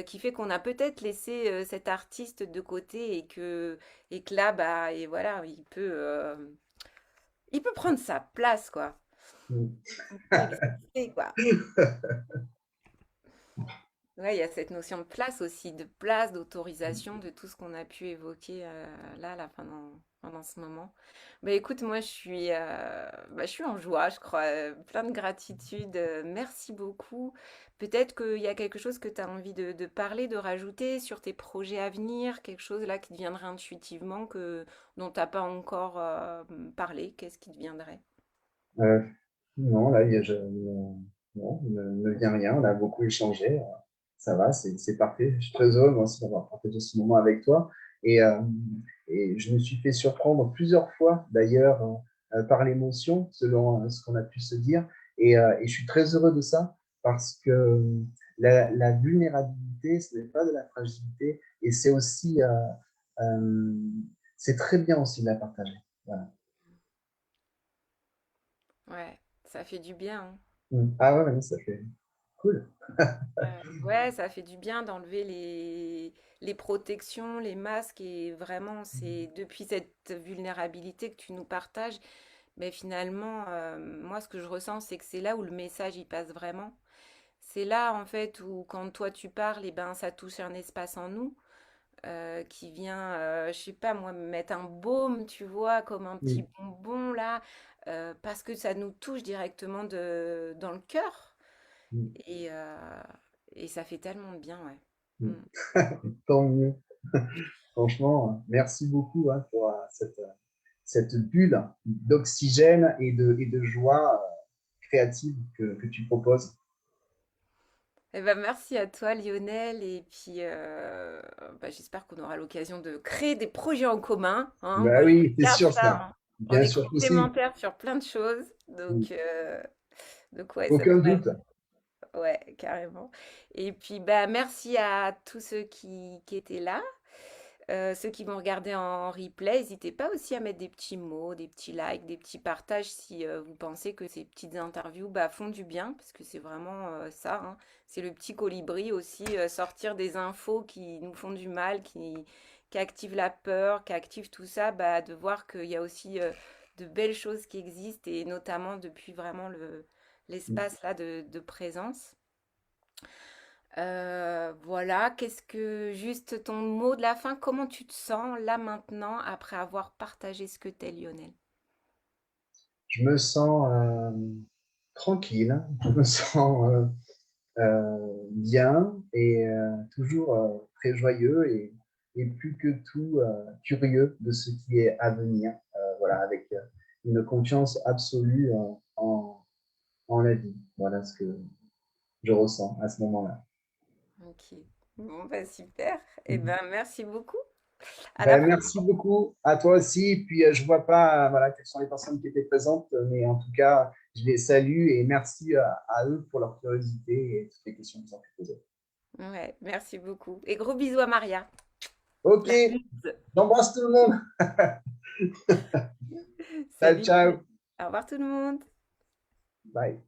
qui fait qu'on a peut-être laissé cet artiste de côté et que là, bah, et voilà, il peut prendre sa place, quoi. Mm. Il peut exister, quoi. Ouais, il y a cette notion de place aussi, de place, d'autorisation, de tout ce qu'on a pu évoquer là pendant ce moment. Bah écoute, moi je suis en joie, je crois, plein de gratitude. Merci beaucoup. Peut-être qu'il y a quelque chose que tu as envie de parler, de rajouter sur tes projets à venir, quelque chose là qui te viendrait intuitivement dont tu n'as pas encore parlé. Qu'est-ce qui te viendrait? Euh, non, là, non, il ne me vient rien. On a beaucoup échangé. Ça va, c'est parfait. Je suis très heureux, moi aussi, d'avoir partagé ce moment avec toi. Et, euh, et je me suis fait surprendre plusieurs fois, d'ailleurs, par l'émotion, selon ce qu'on a pu se dire. Et je suis très heureux de ça parce que la vulnérabilité, ce n'est pas de la fragilité. Et c'est aussi, euh, c'est très bien aussi de la partager. Voilà. Ouais, ça fait du bien, hein. Ah ouais, ouais, ça fait cool. Ouais, ça fait du bien d'enlever les protections, les masques et vraiment c'est depuis cette vulnérabilité que tu nous partages, mais finalement moi ce que je ressens c'est que c'est là où le message il passe vraiment. C'est là en fait où quand toi tu parles et ben ça touche un espace en nous qui vient je sais pas moi me mettre un baume, tu vois, comme un petit Mm, bonbon là parce que ça nous touche directement dans le cœur. mm, Et, euh, et ça fait tellement de bien, ouais. mm. Mm. Tant mieux. Franchement, merci beaucoup hein, pour cette bulle d'oxygène et de joie créative que tu proposes. Eh ben, merci à toi, Lionel. Et puis, bah, j'espère qu'on aura l'occasion de créer des projets en commun, hein. Bah Moi, je oui, c'est regarde sûr ça, ça. hein. On Bien est sûr que si. complémentaires sur plein de choses. Donc, euh, donc ouais, ça Aucun devrait doute. être. Ouais, carrément. Et puis, bah, merci à tous ceux qui étaient là. Ceux qui vont regarder en replay, n'hésitez pas aussi à mettre des petits mots, des petits likes, des petits partages si vous pensez que ces petites interviews bah, font du bien, parce que c'est vraiment ça, hein. C'est le petit colibri aussi, sortir des infos qui nous font du mal, qui activent la peur, qui activent tout ça, bah, de voir qu'il y a aussi de belles choses qui existent, et notamment depuis vraiment l'espace là de présence. Voilà, qu'est-ce que juste ton mot de la fin, comment tu te sens là maintenant après avoir partagé ce que t'es, Lionel? Je me sens tranquille, je me sens bien et toujours très joyeux et plus que tout curieux de ce qui est à venir. Voilà, avec une confiance absolue en la vie. Voilà ce que je ressens à ce moment-là. Ok. Bon, bah super. Eh ben, merci beaucoup. À la Ben, prochaine. merci beaucoup à toi aussi. Puis je vois pas voilà, quelles sont les personnes qui étaient présentes, mais en tout cas, je les salue et merci à eux pour leur curiosité et toutes les questions qu'ils ont pu poser. Ouais, merci beaucoup. Et gros bisous à Maria. Ok, La bise. j'embrasse tout le monde. Ciao, Salut. ciao. Au revoir tout le monde. Bye.